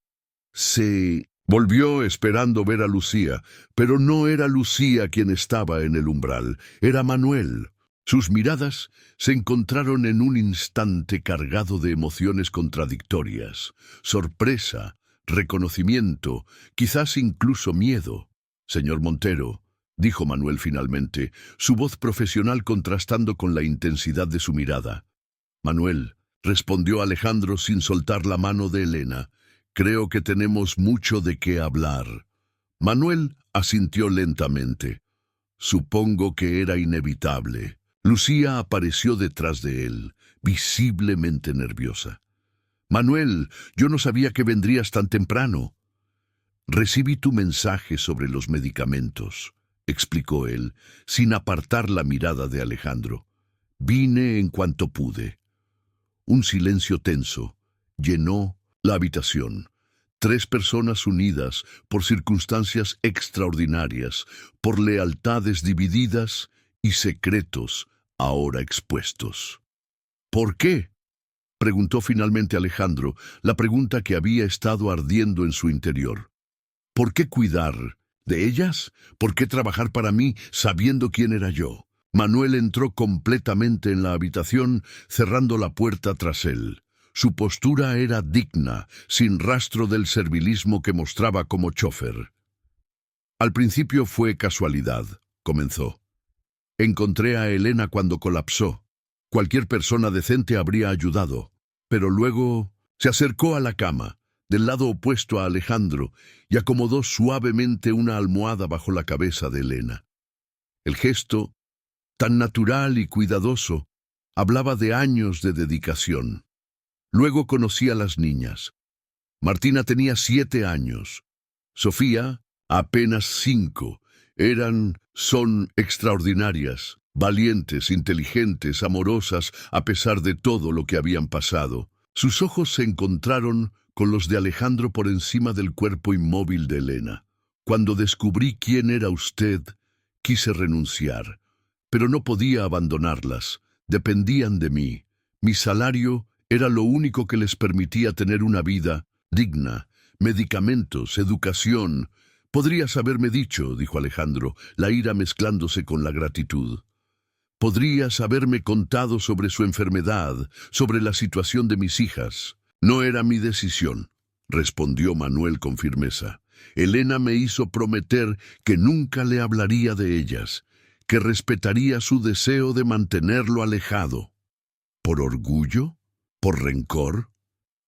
Se volvió esperando ver a Lucía, pero no era Lucía quien estaba en el umbral, era Manuel. Sus miradas se encontraron en un instante cargado de emociones contradictorias, sorpresa, reconocimiento, quizás incluso miedo. «Señor Montero», dijo Manuel finalmente, su voz profesional contrastando con la intensidad de su mirada. Manuel, respondió Alejandro sin soltar la mano de Elena, creo que tenemos mucho de qué hablar. Manuel asintió lentamente. Supongo que era inevitable. Lucía apareció detrás de él, visiblemente nerviosa. Manuel, yo no sabía que vendrías tan temprano. Recibí tu mensaje sobre los medicamentos, explicó él, sin apartar la mirada de Alejandro. Vine en cuanto pude. Un silencio tenso llenó la habitación. 3 personas unidas por circunstancias extraordinarias, por lealtades divididas y secretos ahora expuestos. ¿Por qué?, preguntó finalmente Alejandro, la pregunta que había estado ardiendo en su interior. ¿Por qué cuidar de ellas? ¿Por qué trabajar para mí sabiendo quién era yo? Manuel entró completamente en la habitación, cerrando la puerta tras él. Su postura era digna, sin rastro del servilismo que mostraba como chofer. Al principio fue casualidad, comenzó. Encontré a Elena cuando colapsó. Cualquier persona decente habría ayudado. Pero luego se acercó a la cama, del lado opuesto a Alejandro, y acomodó suavemente una almohada bajo la cabeza de Elena. El gesto, tan natural y cuidadoso, hablaba de años de dedicación. Luego conocí a las niñas. Martina tenía 7 años. Sofía, apenas 5. Son extraordinarias, valientes, inteligentes, amorosas, a pesar de todo lo que habían pasado. Sus ojos se encontraron con los de Alejandro por encima del cuerpo inmóvil de Elena. Cuando descubrí quién era usted, quise renunciar, pero no podía abandonarlas. Dependían de mí. Mi salario era lo único que les permitía tener una vida digna, medicamentos, educación. Podrías haberme dicho, dijo Alejandro, la ira mezclándose con la gratitud. Podrías haberme contado sobre su enfermedad, sobre la situación de mis hijas. No era mi decisión, respondió Manuel con firmeza. Elena me hizo prometer que nunca le hablaría de ellas, que respetaría su deseo de mantenerlo alejado. ¿Por orgullo? ¿Por rencor?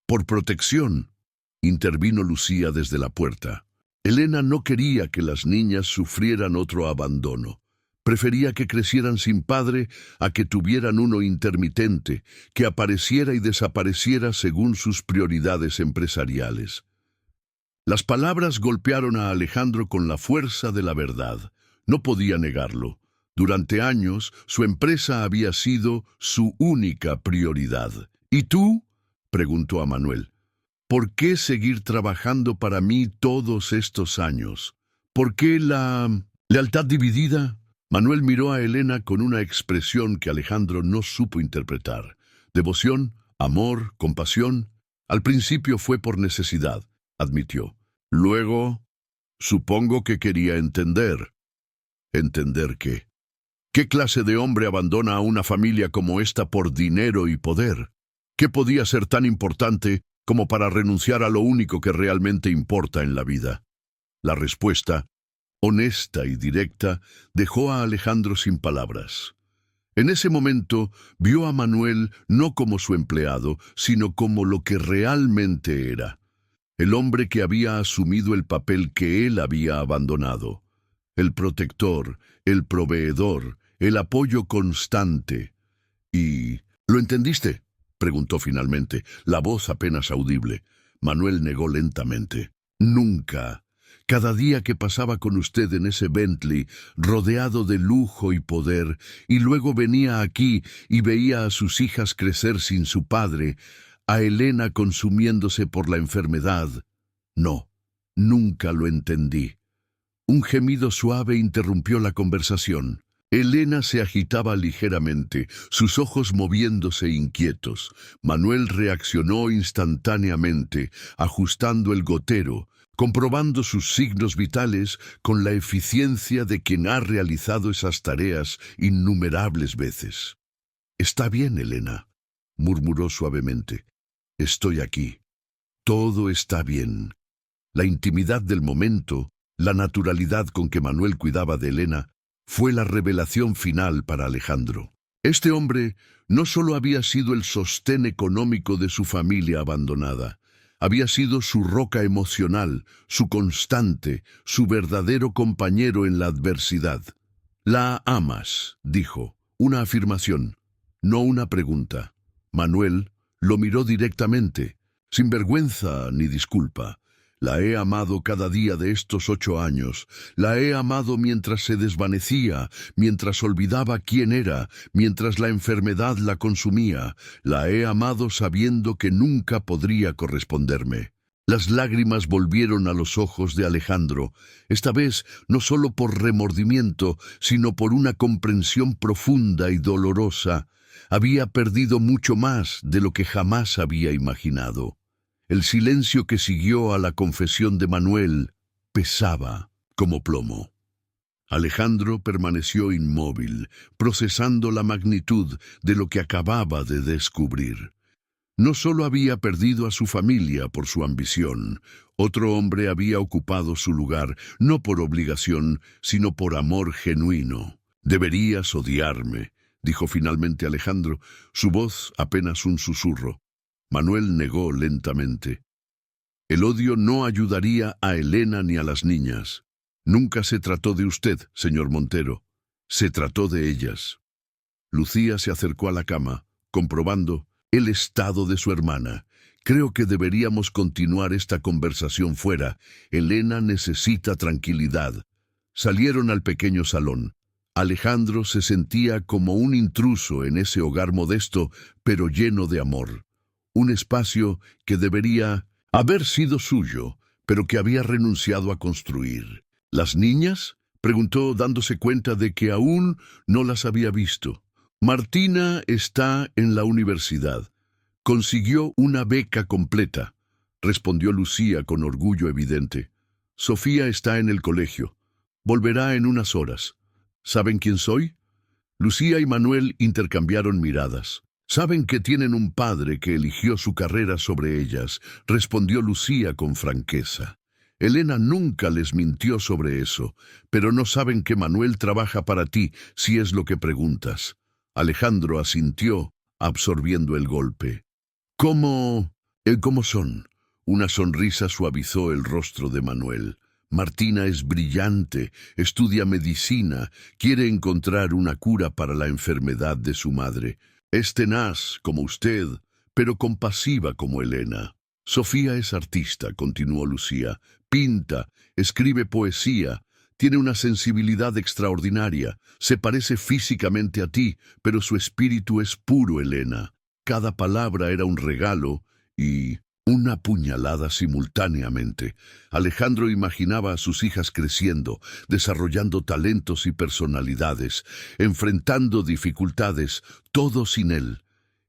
¿Por protección? Intervino Lucía desde la puerta. Elena no quería que las niñas sufrieran otro abandono. Prefería que crecieran sin padre a que tuvieran uno intermitente, que apareciera y desapareciera según sus prioridades empresariales. Las palabras golpearon a Alejandro con la fuerza de la verdad. No podía negarlo. Durante años, su empresa había sido su única prioridad. ¿Y tú?, preguntó a Manuel. ¿Por qué seguir trabajando para mí todos estos años? ¿Por qué la lealtad dividida? Manuel miró a Elena con una expresión que Alejandro no supo interpretar. Devoción, amor, compasión. Al principio fue por necesidad, admitió. Luego, supongo que quería entender. ¿Entender qué? ¿Qué clase de hombre abandona a una familia como esta por dinero y poder? ¿Qué podía ser tan importante como para renunciar a lo único que realmente importa en la vida? La respuesta, honesta y directa, dejó a Alejandro sin palabras. En ese momento vio a Manuel no como su empleado, sino como lo que realmente era. El hombre que había asumido el papel que él había abandonado. El protector, el proveedor, el apoyo constante. ¿Y lo entendiste?, preguntó finalmente, la voz apenas audible. Manuel negó lentamente. Nunca. Cada día que pasaba con usted en ese Bentley, rodeado de lujo y poder, y luego venía aquí y veía a sus hijas crecer sin su padre, a Elena consumiéndose por la enfermedad. No, nunca lo entendí. Un gemido suave interrumpió la conversación. Elena se agitaba ligeramente, sus ojos moviéndose inquietos. Manuel reaccionó instantáneamente, ajustando el gotero, comprobando sus signos vitales con la eficiencia de quien ha realizado esas tareas innumerables veces. «Está bien, Elena», murmuró suavemente. «Estoy aquí. Todo está bien». La intimidad del momento La naturalidad con que Manuel cuidaba de Elena fue la revelación final para Alejandro. Este hombre no solo había sido el sostén económico de su familia abandonada, había sido su roca emocional, su constante, su verdadero compañero en la adversidad. «La amas», dijo, una afirmación, no una pregunta. Manuel lo miró directamente, sin vergüenza ni disculpa. «La he amado cada día de estos 8 años. La he amado mientras se desvanecía, mientras olvidaba quién era, mientras la enfermedad la consumía. La he amado sabiendo que nunca podría corresponderme». Las lágrimas volvieron a los ojos de Alejandro, esta vez no solo por remordimiento, sino por una comprensión profunda y dolorosa. Había perdido mucho más de lo que jamás había imaginado. El silencio que siguió a la confesión de Manuel pesaba como plomo. Alejandro permaneció inmóvil, procesando la magnitud de lo que acababa de descubrir. No solo había perdido a su familia por su ambición, otro hombre había ocupado su lugar, no por obligación, sino por amor genuino. «Deberías odiarme», dijo finalmente Alejandro, su voz apenas un susurro. Manuel negó lentamente. «El odio no ayudaría a Elena ni a las niñas. Nunca se trató de usted, señor Montero. Se trató de ellas». Lucía se acercó a la cama, comprobando el estado de su hermana. «Creo que deberíamos continuar esta conversación fuera. Elena necesita tranquilidad». Salieron al pequeño salón. Alejandro se sentía como un intruso en ese hogar modesto, pero lleno de amor. Un espacio que debería haber sido suyo, pero que había renunciado a construir. «¿Las niñas?», preguntó, dándose cuenta de que aún no las había visto. «Martina está en la universidad. Consiguió una beca completa», respondió Lucía con orgullo evidente. «Sofía está en el colegio. Volverá en unas horas. ¿Saben quién soy?». Lucía y Manuel intercambiaron miradas. «Saben que tienen un padre que eligió su carrera sobre ellas», respondió Lucía con franqueza. «Elena nunca les mintió sobre eso, pero no saben que Manuel trabaja para ti, si es lo que preguntas». Alejandro asintió, absorbiendo el golpe. «¿Cómo son?». Una sonrisa suavizó el rostro de Manuel. «Martina es brillante, estudia medicina, quiere encontrar una cura para la enfermedad de su madre. Es tenaz, como usted, pero compasiva como Elena. Sofía es artista», continuó Lucía. «Pinta, escribe poesía, tiene una sensibilidad extraordinaria. Se parece físicamente a ti, pero su espíritu es puro, Elena». Cada palabra era un regalo y una puñalada simultáneamente. Alejandro imaginaba a sus hijas creciendo, desarrollando talentos y personalidades, enfrentando dificultades, todo sin él.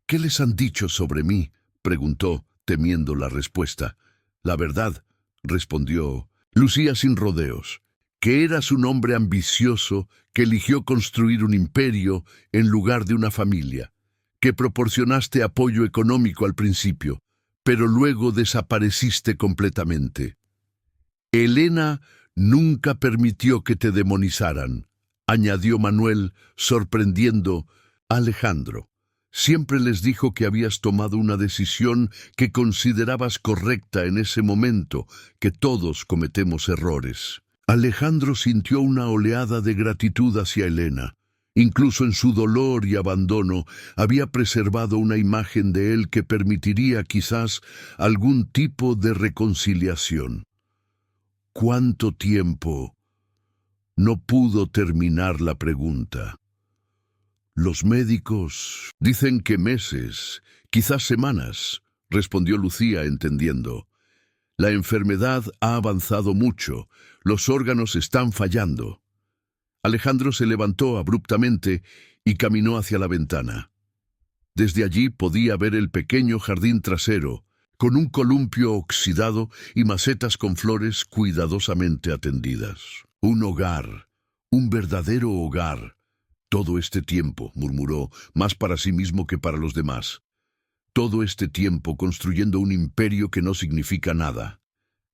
«¿Qué les han dicho sobre mí?», preguntó, temiendo la respuesta. «La verdad», respondió Lucía sin rodeos, «que eras un hombre ambicioso que eligió construir un imperio en lugar de una familia, que proporcionaste apoyo económico al principio, pero luego desapareciste completamente. Elena nunca permitió que te demonizaran», añadió Manuel, sorprendiendo a Alejandro. «Siempre les dijo que habías tomado una decisión que considerabas correcta en ese momento, que todos cometemos errores». Alejandro sintió una oleada de gratitud hacia Elena. Incluso en su dolor y abandono, había preservado una imagen de él que permitiría quizás algún tipo de reconciliación. «¿Cuánto tiempo?». No pudo terminar la pregunta. «Los médicos dicen que meses, quizás semanas», respondió Lucía entendiendo. «La enfermedad ha avanzado mucho, los órganos están fallando». Alejandro se levantó abruptamente y caminó hacia la ventana. Desde allí podía ver el pequeño jardín trasero, con un columpio oxidado y macetas con flores cuidadosamente atendidas. «Un hogar, un verdadero hogar. Todo este tiempo», murmuró, más para sí mismo que para los demás. «Todo este tiempo construyendo un imperio que no significa nada.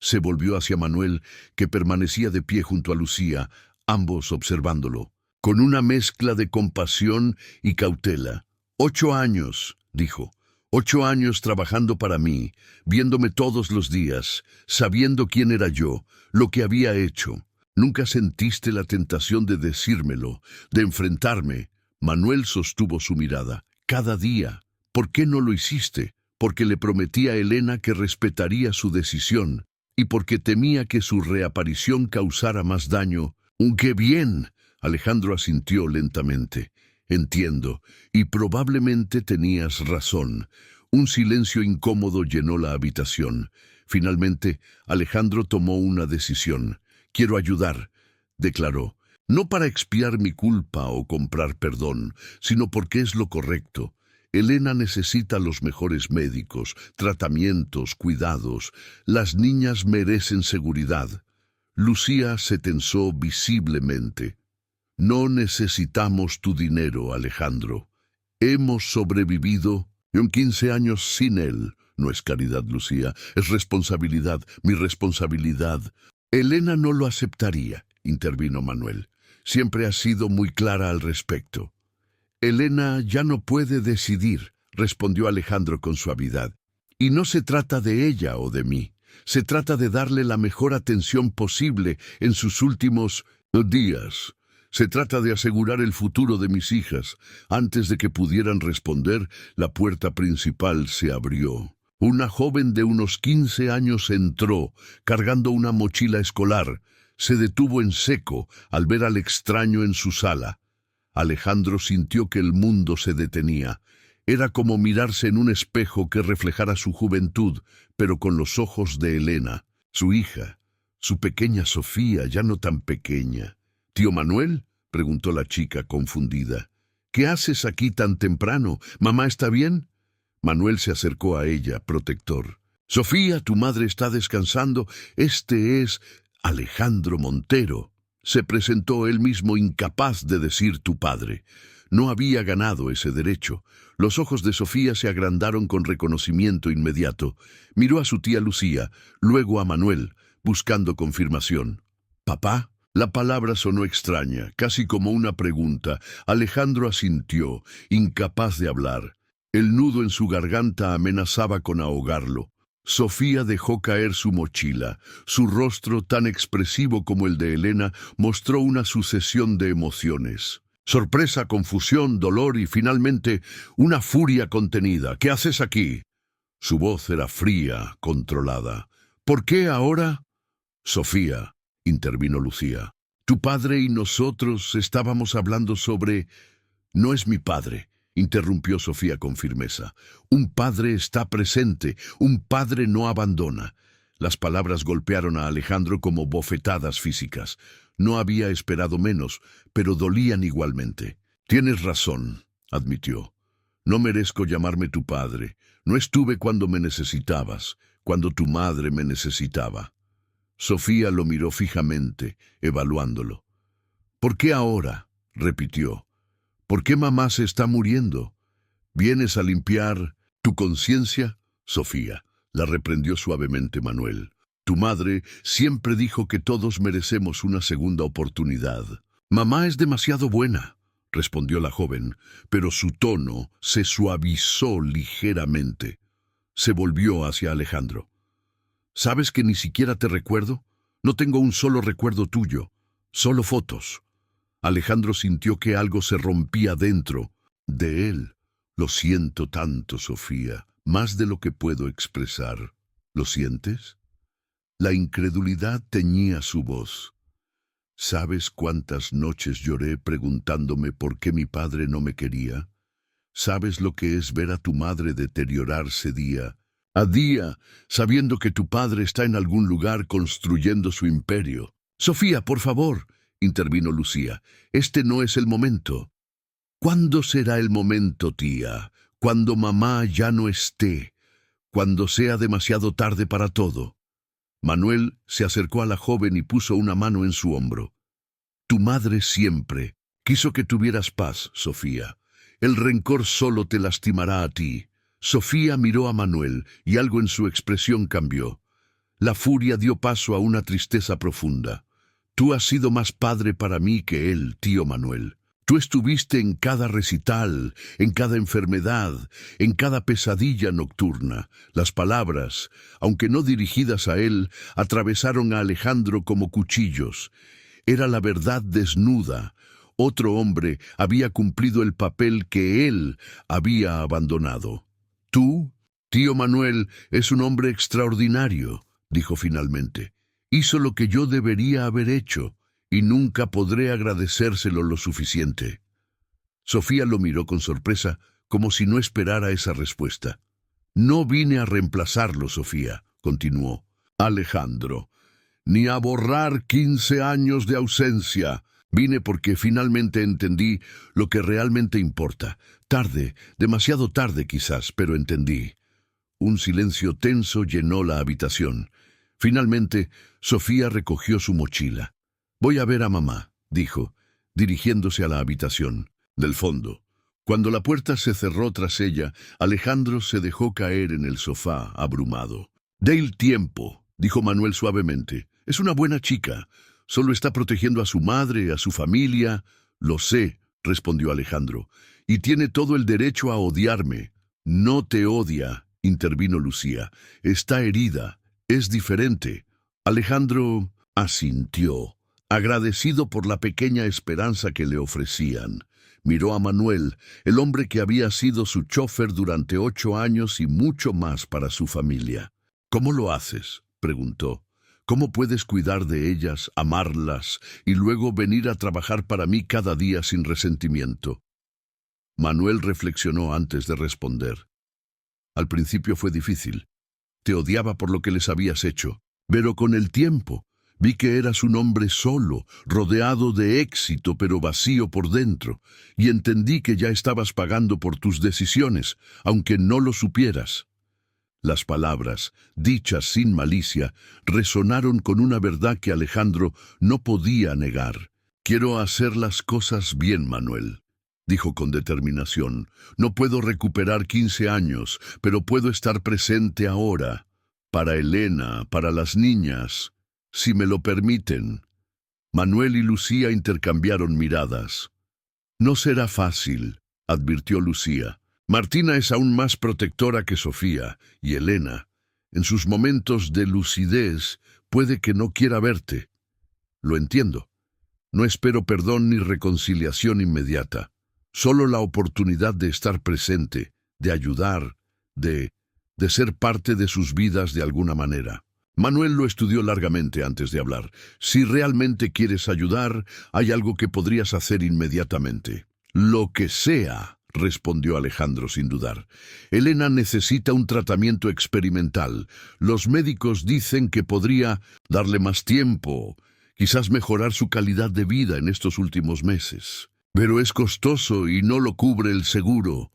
Se volvió hacia Manuel, que permanecía de pie junto a Lucía, ambos observándolo, con una mezcla de compasión y cautela. 8 años, dijo. 8 años trabajando para mí, viéndome todos los días, sabiendo quién era yo, lo que había hecho. ¿Nunca sentiste la tentación de decírmelo, de enfrentarme? Manuel sostuvo su mirada. Cada día. ¿Por qué no lo hiciste? Porque le prometí a Elena que respetaría su decisión, y porque temía que su reaparición causara más daño. ¡Qué bien! Alejandro asintió lentamente. Entiendo, y probablemente tenías razón. Un silencio incómodo llenó la habitación. Finalmente, Alejandro tomó una decisión. Quiero ayudar, declaró. No para expiar mi culpa o comprar perdón, sino porque es lo correcto. Elena necesita los mejores médicos, tratamientos, cuidados. Las niñas merecen seguridad. Lucía se tensó visiblemente. No necesitamos tu dinero, Alejandro. Hemos sobrevivido en 15 años sin él. No es caridad, Lucía, es responsabilidad, mi responsabilidad. Elena no lo aceptaría, intervino Manuel. Siempre ha sido muy clara al respecto. Elena ya no puede decidir, respondió Alejandro con suavidad. Y no se trata de ella o de mí. Se trata de darle la mejor atención posible en sus últimos días. Se trata de asegurar el futuro de mis hijas. Antes de que pudieran responder, la puerta principal se abrió. Una joven de unos 15 años entró, cargando una mochila escolar. Se detuvo en seco al ver al extraño en su sala. Alejandro sintió que el mundo se detenía. Era como mirarse en un espejo que reflejara su juventud, pero con los ojos de Elena, su hija, su pequeña Sofía, ya no tan pequeña. «¿Tío Manuel?», preguntó la chica confundida. «¿Qué haces aquí tan temprano? ¿Mamá está bien?». Manuel se acercó a ella, protector. «Sofía, tu madre está descansando. Este es Alejandro Montero». Se presentó él mismo, incapaz de decir tu padre. No había ganado ese derecho. Los ojos de Sofía se agrandaron con reconocimiento inmediato. Miró a su tía Lucía, luego a Manuel, buscando confirmación. «¿Papá?». La palabra sonó extraña, casi como una pregunta. Alejandro asintió, incapaz de hablar. El nudo en su garganta amenazaba con ahogarlo. Sofía dejó caer su mochila. Su rostro, tan expresivo como el de Elena, mostró una sucesión de emociones. Sorpresa, confusión, dolor y finalmente una furia contenida. «¿Qué haces aquí?». Su voz era fría, controlada. «¿Por qué ahora?». «Sofía», intervino Lucía, «tu padre y nosotros estábamos hablando sobre...». «No es mi padre», interrumpió Sofía con firmeza. «Un padre está presente, un padre no abandona». Las palabras golpearon a Alejandro como bofetadas físicas. No había esperado menos, pero dolían igualmente. «Tienes razón», admitió. «No merezco llamarme tu padre. No estuve cuando me necesitabas, cuando tu madre me necesitaba». Sofía lo miró fijamente, evaluándolo. «¿Por qué ahora?», repitió. «¿Por qué mamá se está muriendo? ¿Vienes a limpiar tu conciencia?». «Sofía», la reprendió suavemente Manuel. «Tu madre siempre dijo que todos merecemos una segunda oportunidad». «Mamá es demasiado buena», respondió la joven, pero su tono se suavizó ligeramente. Se volvió hacia Alejandro. «¿Sabes que ni siquiera te recuerdo? No tengo un solo recuerdo tuyo, solo fotos». Alejandro sintió que algo se rompía dentro de él. «Lo siento tanto, Sofía, más de lo que puedo expresar». «¿Lo sientes?». La incredulidad teñía su voz. «¿Sabes cuántas noches lloré preguntándome por qué mi padre no me quería? ¿Sabes lo que es ver a tu madre deteriorarse día a día, sabiendo que tu padre está en algún lugar construyendo su imperio?» «Sofía, por favor», intervino Lucía, «este no es el momento». «¿Cuándo será el momento, tía? Cuando mamá ya no esté, cuando sea demasiado tarde para todo». Manuel se acercó a la joven y puso una mano en su hombro. «Tu madre siempre quiso que tuvieras paz, Sofía. El rencor solo te lastimará a ti». Sofía miró a Manuel y algo en su expresión cambió. La furia dio paso a una tristeza profunda. Tú has sido más padre para mí que él, tío Manuel. Tú estuviste en cada recital, en cada enfermedad, en cada pesadilla nocturna. Las palabras, aunque no dirigidas a él, atravesaron a Alejandro como cuchillos. Era la verdad desnuda. Otro hombre había cumplido el papel que él había abandonado. Tú, tío Manuel, es un hombre extraordinario, dijo finalmente. Hizo lo que yo debería haber hecho, y nunca podré agradecérselo lo suficiente. Sofía lo miró con sorpresa, como si no esperara esa respuesta. No vine a reemplazarlo, Sofía, continuó. Alejandro, ni a borrar 15 años de ausencia. Vine porque finalmente entendí lo que realmente importa. Tarde, demasiado tarde quizás, pero entendí. Un silencio tenso llenó la habitación. Finalmente, Sofía recogió su mochila. Voy a ver a mamá, dijo, dirigiéndose a la habitación. Del fondo. Cuando la puerta se cerró tras ella, Alejandro se dejó caer en el sofá, abrumado. «Dale tiempo», dijo Manuel suavemente. «Es una buena chica. Solo está protegiendo a su madre, a su familia». «Lo sé», respondió Alejandro, «y tiene todo el derecho a odiarme». «No te odia», intervino Lucía. «Está herida. Es diferente». Alejandro asintió, agradecido por la pequeña esperanza que le ofrecían. Miró a Manuel, el hombre que había sido su chofer durante 8 años y mucho más para su familia. «¿Cómo lo haces?», preguntó. «¿Cómo puedes cuidar de ellas, amarlas y luego venir a trabajar para mí cada día sin resentimiento?» Manuel reflexionó antes de responder. «Al principio fue difícil. Te odiaba por lo que les habías hecho, pero con el tiempo vi que eras un hombre solo, rodeado de éxito pero vacío por dentro, y entendí que ya estabas pagando por tus decisiones, aunque no lo supieras». Las palabras, dichas sin malicia, resonaron con una verdad que Alejandro no podía negar. «Quiero hacer las cosas bien, Manuel», dijo con determinación. «No puedo recuperar 15 años, pero puedo estar presente ahora. Para Elena, para las niñas, si me lo permiten». Manuel y Lucía intercambiaron miradas. «No será fácil», advirtió Lucía. «Martina es aún más protectora que Sofía, y Elena, en sus momentos de lucidez, puede que no quiera verte». «Lo entiendo. No espero perdón ni reconciliación inmediata. Solo la oportunidad de estar presente, de ayudar, de ser parte de sus vidas de alguna manera». Manuel lo estudió largamente antes de hablar. «Si realmente quieres ayudar, hay algo que podrías hacer inmediatamente». «Lo que sea», respondió Alejandro sin dudar. «Elena necesita un tratamiento experimental. Los médicos dicen que podría darle más tiempo, quizás mejorar su calidad de vida en estos últimos meses. Pero es costoso y no lo cubre el seguro.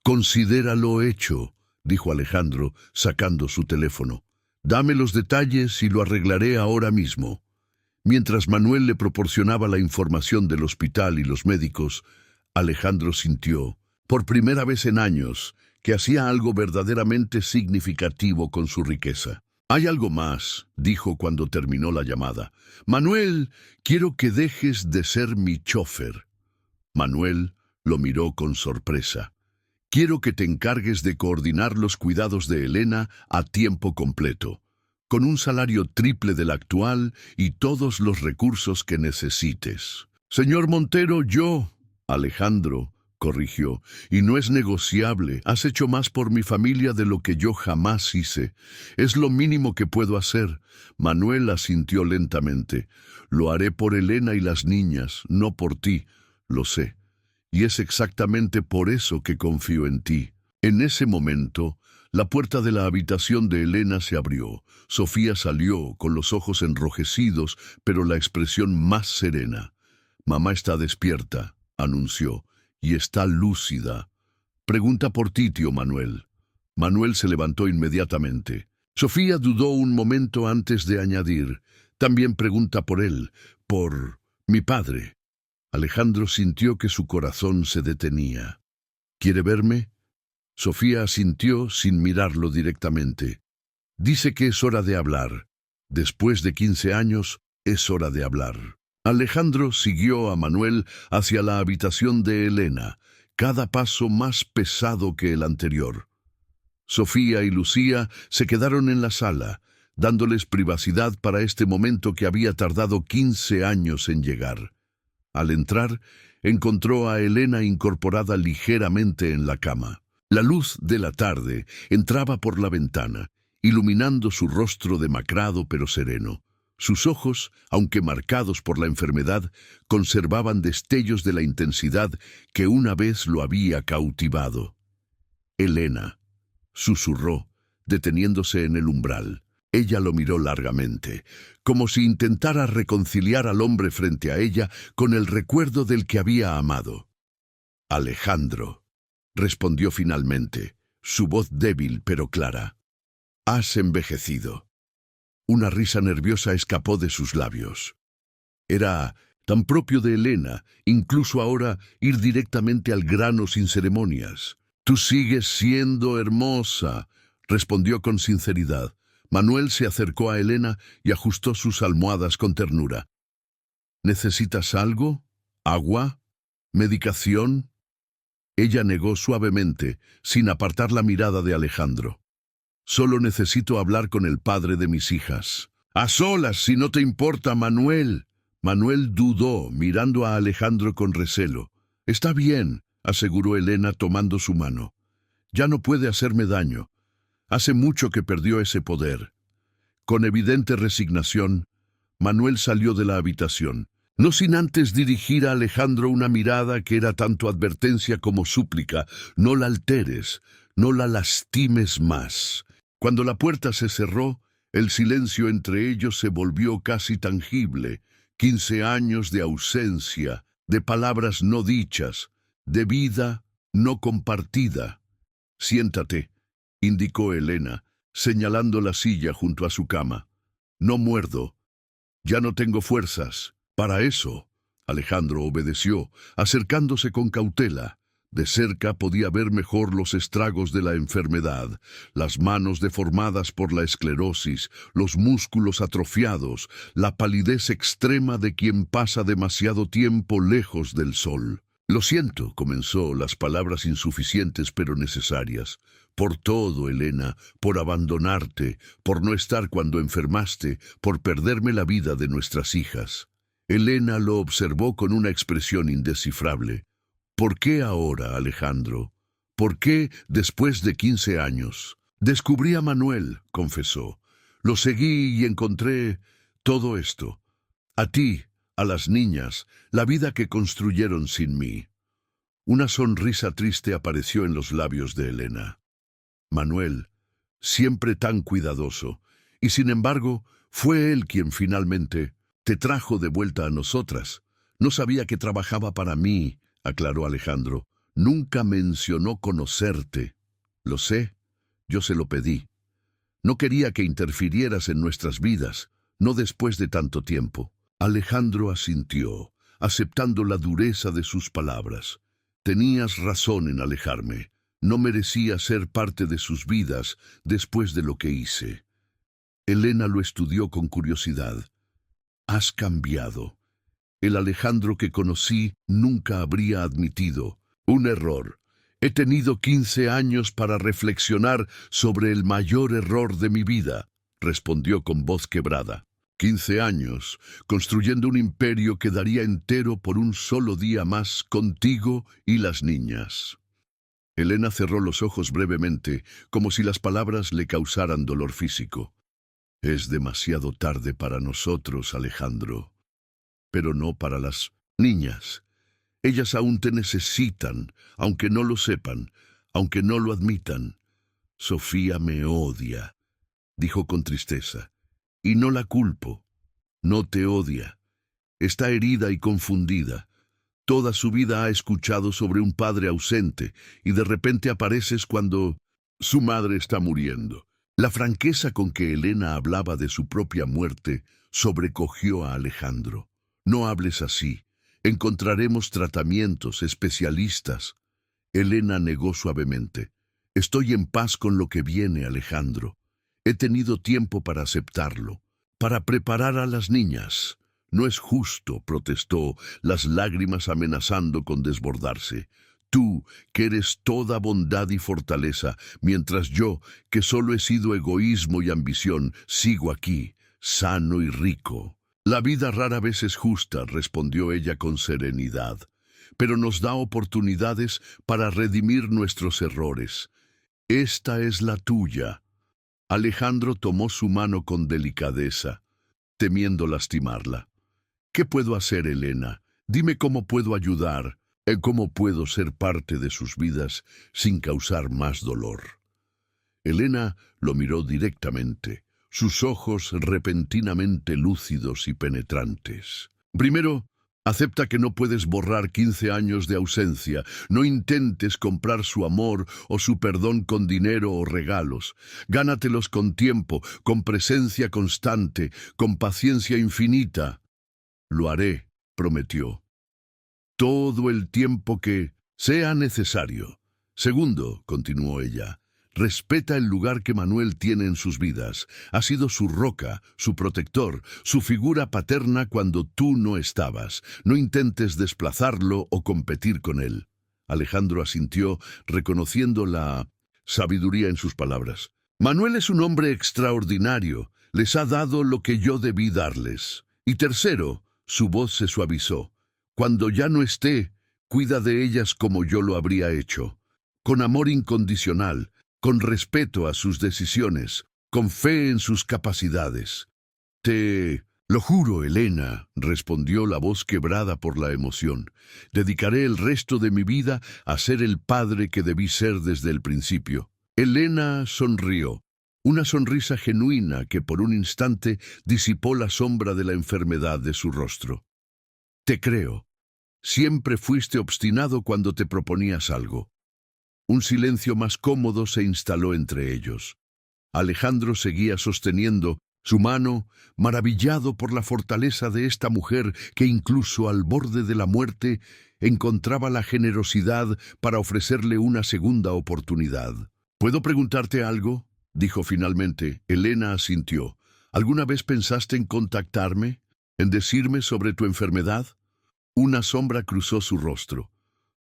Considéralo hecho», dijo Alejandro, sacando su teléfono. «Dame los detalles y lo arreglaré ahora mismo». Mientras Manuel le proporcionaba la información del hospital y los médicos, Alejandro sintió, por primera vez en años, que hacía algo verdaderamente significativo con su riqueza. «Hay algo más», dijo cuando terminó la llamada. «Manuel, quiero que dejes de ser mi chofer». Manuel lo miró con sorpresa. «Quiero que te encargues de coordinar los cuidados de Elena a tiempo completo, con un salario triple del actual y todos los recursos que necesites». «Señor Montero, yo...» «Alejandro», corrigió, «y no es negociable. Has hecho más por mi familia de lo que yo jamás hice. Es lo mínimo que puedo hacer». Manuel asintió lentamente. «Lo haré por Elena y las niñas, no por ti. Lo sé. Y es exactamente por eso que confío en ti». En ese momento, la puerta de la habitación de Elena se abrió. Sofía salió, con los ojos enrojecidos, pero la expresión más serena. «Mamá está despierta», anunció, «y está lúcida. Pregunta por ti, tío Manuel». Manuel se levantó inmediatamente. Sofía dudó un momento antes de añadir, «También pregunta por él, por mi padre». Alejandro sintió que su corazón se detenía. «¿Quiere verme?». Sofía asintió sin mirarlo directamente. «Dice que es hora de hablar». Después de 15 años, es hora de hablar. Alejandro siguió a Manuel hacia la habitación de Elena, cada paso más pesado que el anterior. Sofía y Lucía se quedaron en la sala, dándoles privacidad para este momento que había tardado 15 años en llegar. Al entrar, encontró a Elena incorporada ligeramente en la cama. La luz de la tarde entraba por la ventana, iluminando su rostro demacrado pero sereno. Sus ojos, aunque marcados por la enfermedad, conservaban destellos de la intensidad que una vez lo había cautivado. «Elena», susurró, deteniéndose en el umbral. Ella lo miró largamente, como si intentara reconciliar al hombre frente a ella con el recuerdo del que había amado. «Alejandro», respondió finalmente, su voz débil pero clara. «Has envejecido». Una risa nerviosa escapó de sus labios. Era tan propio de Elena, incluso ahora, ir directamente al grano sin ceremonias. «Tú sigues siendo hermosa», respondió con sinceridad. Manuel se acercó a Elena y ajustó sus almohadas con ternura. «¿Necesitas algo? ¿Agua? ¿Medicación?» Ella negó suavemente, sin apartar la mirada de Alejandro. «Solo necesito hablar con el padre de mis hijas». «A solas, si no te importa, Manuel». Manuel dudó, mirando a Alejandro con recelo. «Está bien», aseguró Elena tomando su mano. «Ya no puede hacerme daño. Hace mucho que perdió ese poder». Con evidente resignación, Manuel salió de la habitación, no sin antes dirigir a Alejandro una mirada que era tanto advertencia como súplica. «No la alteres, no la lastimes más». Cuando la puerta se cerró, el silencio entre ellos se volvió casi tangible. 15 años de ausencia, de palabras no dichas, de vida no compartida. «Siéntate», indicó Elena, señalando la silla junto a su cama. «No muerdo. Ya no tengo fuerzas para eso». Alejandro obedeció, acercándose con cautela. De cerca podía ver mejor los estragos de la enfermedad, las manos deformadas por la esclerosis, los músculos atrofiados, la palidez extrema de quien pasa demasiado tiempo lejos del sol. «Lo siento», comenzó, las palabras insuficientes pero necesarias. «Por todo, Elena, por abandonarte, por no estar cuando enfermaste, por perderme la vida de nuestras hijas». Elena lo observó con una expresión indescifrable. «¿Por qué ahora, Alejandro? ¿Por qué después de 15 años?» «Descubrí a Manuel», confesó. «Lo seguí y encontré todo esto. A ti, a las niñas, la vida que construyeron sin mí». Una sonrisa triste apareció en los labios de Elena. «Manuel, siempre tan cuidadoso, y sin embargo, fue él quien finalmente te trajo de vuelta a nosotras. No sabía que trabajaba para mí», aclaró Alejandro. «Nunca mencionó conocerte». «Lo sé, yo se lo pedí. No quería que interfirieras en nuestras vidas, no después de tanto tiempo». Alejandro asintió, aceptando la dureza de sus palabras. «Tenías razón en alejarme. No merecía ser parte de sus vidas después de lo que hice». Elena lo estudió con curiosidad. «Has cambiado. El Alejandro que conocí nunca habría admitido. Un error. He tenido 15 años para reflexionar sobre el mayor error de mi vida», respondió con voz quebrada. 15 años, construyendo un imperio que daría entero por un solo día más contigo y las niñas. Elena cerró los ojos brevemente, como si las palabras le causaran dolor físico. «Es demasiado tarde para nosotros, Alejandro. Pero no para las niñas. Ellas aún te necesitan, aunque no lo sepan, aunque no lo admitan». «Sofía me odia», dijo con tristeza. «Y no la culpo. No te odia. Está herida y confundida. Toda su vida ha escuchado sobre un padre ausente, y de repente apareces cuando su madre está muriendo». La franqueza con que Elena hablaba de su propia muerte sobrecogió a Alejandro. «No hables así. Encontraremos tratamientos, especialistas». Elena negó suavemente. «Estoy en paz con lo que viene, Alejandro. He tenido tiempo para aceptarlo. para preparar a las niñas. No es justo, protestó, las lágrimas amenazando con desbordarse. Tú, que eres toda bondad y fortaleza, mientras yo, que solo he sido egoísmo y ambición, sigo aquí, sano y rico. La vida rara vez es justa, respondió ella con serenidad, pero nos da oportunidades para redimir nuestros errores. Esta es la tuya. Alejandro tomó su mano con delicadeza, temiendo lastimarla. ¿Qué puedo hacer, Elena? Dime cómo puedo ayudar, cómo puedo ser parte de sus vidas sin causar más dolor. Elena lo miró directamente, sus ojos repentinamente lúcidos y penetrantes. Primero, acepta que no puedes borrar 15 años de ausencia. No intentes comprar su amor o su perdón con dinero o regalos. Gánatelos con tiempo, con presencia constante, con paciencia infinita. Lo haré, prometió. Todo el tiempo que sea necesario. Segundo, continuó ella, respeta el lugar que Manuel tiene en sus vidas. Ha sido su roca, su protector, su figura paterna cuando tú no estabas. No intentes desplazarlo o competir con él. Alejandro asintió, reconociendo la sabiduría en sus palabras. Manuel es un hombre extraordinario. Les ha dado lo que yo debí darles. Y tercero, su voz se suavizó. Cuando ya no esté, cuida de ellas como yo lo habría hecho. Con amor incondicional, con respeto a sus decisiones, con fe en sus capacidades. Te lo juro, Elena, respondió la voz quebrada por la emoción. Dedicaré el resto de mi vida a ser el padre que debí ser desde el principio. Elena sonrió. Una sonrisa genuina que por un instante disipó la sombra de la enfermedad de su rostro. Te creo. Siempre fuiste obstinado cuando te proponías algo. Un silencio más cómodo se instaló entre ellos. Alejandro seguía sosteniendo su mano, maravillado por la fortaleza de esta mujer que incluso al borde de la muerte encontraba la generosidad para ofrecerle una segunda oportunidad. ¿Puedo preguntarte algo?, dijo finalmente. Elena asintió. ¿Alguna vez pensaste en contactarme? ¿En decirme sobre tu enfermedad? Una sombra cruzó su rostro.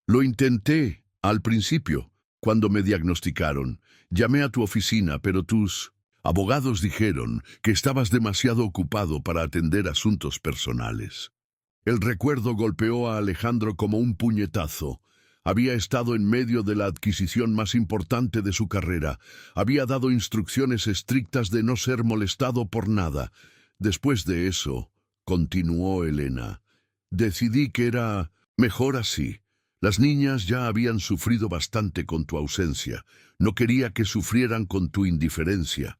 Lo intenté, al principio, cuando me diagnosticaron. Llamé a tu oficina, pero tus abogados dijeron que estabas demasiado ocupado para atender asuntos personales. El recuerdo golpeó a Alejandro como un puñetazo. Había estado en medio de la adquisición más importante de su carrera. Había dado instrucciones estrictas de no ser molestado por nada. Después de eso, continuó Elena, decidí que era mejor así. Las niñas ya habían sufrido bastante con tu ausencia. No quería que sufrieran con tu indiferencia.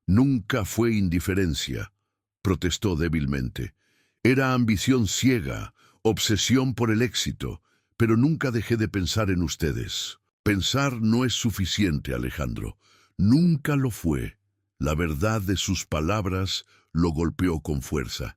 Nunca fue indiferencia, protestó débilmente. Era ambición ciega, obsesión por el éxito. Pero nunca dejé de pensar en ustedes. Pensar no es suficiente, Alejandro. Nunca lo fue. La verdad de sus palabras lo golpeó con fuerza.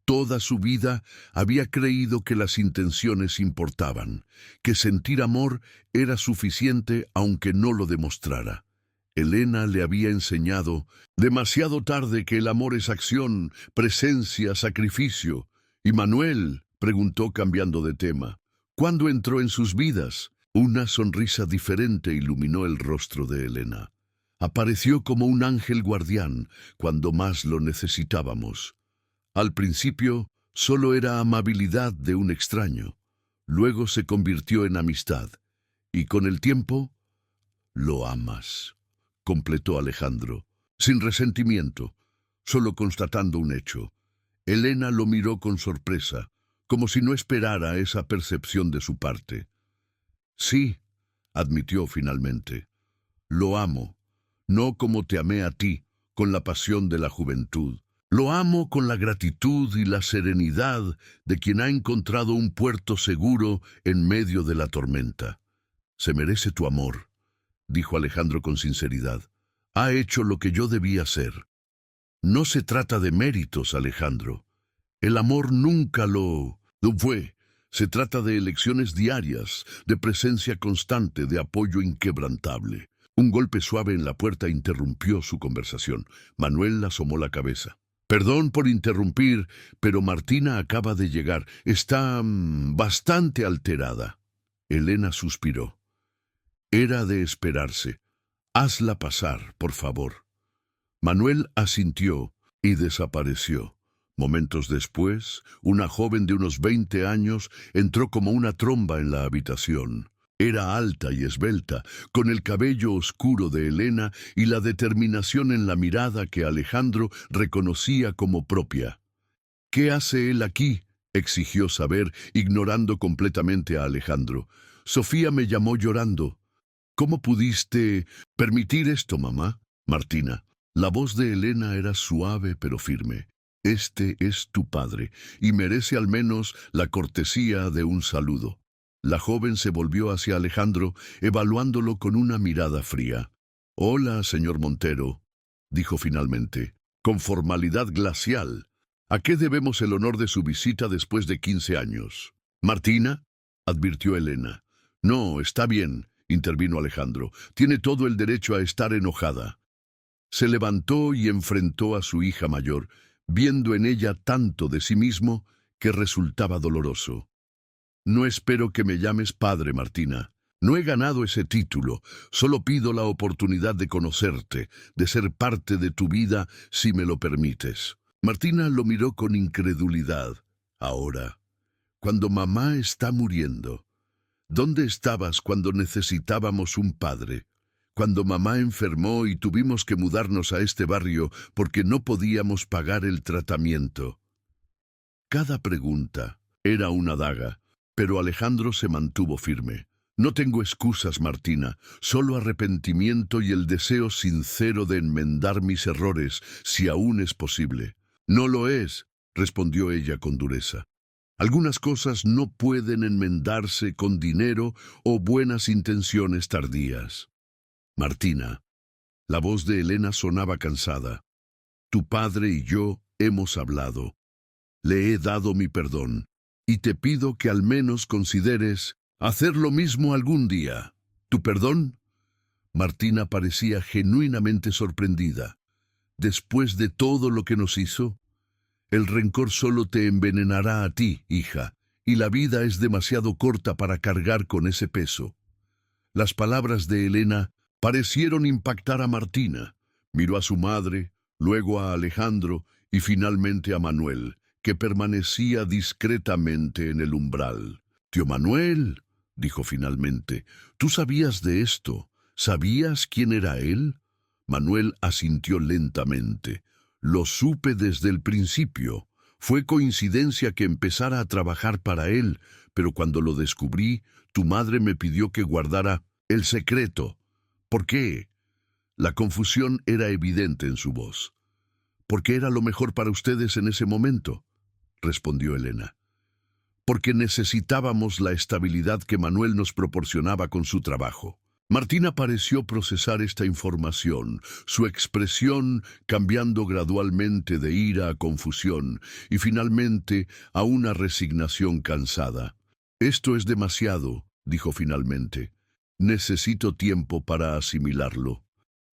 Toda su vida había creído que las intenciones importaban, que sentir amor era suficiente aunque no lo demostrara. Elena le había enseñado demasiado tarde que el amor es acción, presencia, sacrificio. ¿Y Manuel?, preguntó cambiando de tema. ¿Cuándo entró en sus vidas? Una sonrisa diferente iluminó el rostro de Elena. Apareció como un ángel guardián cuando más lo necesitábamos. Al principio, solo era amabilidad de un extraño. Luego se convirtió en amistad. Y con el tiempo, lo amas, completó Alejandro, sin resentimiento, solo constatando un hecho. Elena lo miró con sorpresa, como si no esperara esa percepción de su parte. Sí, admitió finalmente. Lo amo, no como te amé a ti, con la pasión de la juventud. Lo amo con la gratitud y la serenidad de quien ha encontrado un puerto seguro en medio de la tormenta. Se merece tu amor, dijo Alejandro con sinceridad. Ha hecho lo que yo debía hacer. No se trata de méritos, Alejandro. El amor nunca lo fue. Se trata de elecciones diarias, de presencia constante, de apoyo inquebrantable. Un golpe suave en la puerta interrumpió su conversación. Manuel asomó la cabeza. Perdón por interrumpir, pero Martina acaba de llegar. Está bastante alterada. Elena suspiró. Era de esperarse. Hazla pasar, por favor. Manuel asintió y desapareció. Momentos después, una joven de unos 20 años entró como una tromba en la habitación. Era alta y esbelta, con el cabello oscuro de Elena y la determinación en la mirada que Alejandro reconocía como propia. «¿Qué hace él aquí?», exigió saber, ignorando completamente a Alejandro. «Sofía me llamó llorando». «¿Cómo pudiste permitir esto, mamá?» «Martina». La voz de Elena era suave pero firme. «Este es tu padre, y merece al menos la cortesía de un saludo». La joven se volvió hacia Alejandro, evaluándolo con una mirada fría. «Hola, señor Montero», dijo finalmente, con formalidad glacial. «¿A qué debemos el honor de su visita después de 15 años?» «Martina», advirtió Elena. «No, está bien», intervino Alejandro. «Tiene todo el derecho a estar enojada». Se levantó y enfrentó a su hija mayor, viendo en ella tanto de sí mismo que resultaba doloroso. «No espero que me llames padre, Martina. No he ganado ese título. Solo pido la oportunidad de conocerte, de ser parte de tu vida, si me lo permites». Martina lo miró con incredulidad. «Ahora, cuando mamá está muriendo, ¿dónde estabas cuando necesitábamos un padre? Cuando mamá enfermó y tuvimos que mudarnos a este barrio porque no podíamos pagar el tratamiento». Cada pregunta era una daga, pero Alejandro se mantuvo firme. «No tengo excusas, Martina, solo arrepentimiento y el deseo sincero de enmendar mis errores, si aún es posible». «No lo es», respondió ella con dureza. «Algunas cosas no pueden enmendarse con dinero o buenas intenciones tardías». «Martina», la voz de Elena sonaba cansada. «Tu padre y yo hemos hablado. Le he dado mi perdón, y te pido que al menos consideres hacer lo mismo algún día». «¿Tu perdón?». Martina parecía genuinamente sorprendida. «¿Después de todo lo que nos hizo? El rencor solo te envenenará a ti, hija, y la vida es demasiado corta para cargar con ese peso». Las palabras de Elena parecieron impactar a Martina. Miró a su madre, luego a Alejandro y finalmente a Manuel, que permanecía discretamente en el umbral. «Tío Manuel», dijo finalmente, «¿tú sabías de esto? ¿Sabías quién era él?» Manuel asintió lentamente. «Lo supe desde el principio. Fue coincidencia que empezara a trabajar para él, pero cuando lo descubrí, tu madre me pidió que guardara el secreto». «¿Por qué?». La confusión era evidente en su voz. «Porque era lo mejor para ustedes en ese momento», respondió Elena. «Porque necesitábamos la estabilidad que Manuel nos proporcionaba con su trabajo». Martina pareció procesar esta información, su expresión cambiando gradualmente de ira a confusión y finalmente a una resignación cansada. «Esto es demasiado», dijo finalmente. «Necesito tiempo para asimilarlo».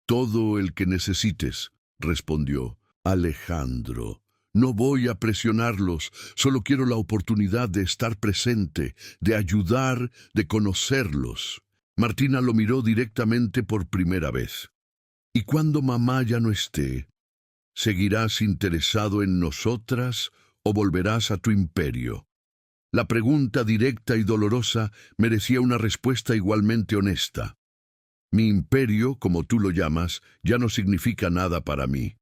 «Todo el que necesites», respondió Alejandro. «No voy a presionarlos, solo quiero la oportunidad de estar presente, de ayudar, de conocerlos». Martina lo miró directamente por primera vez. «¿Y cuando mamá ya no esté? ¿Seguirás interesado en nosotras o volverás a tu imperio?». La pregunta directa y dolorosa merecía una respuesta igualmente honesta. «Mi imperio, como tú lo llamas, ya no significa nada para mí»,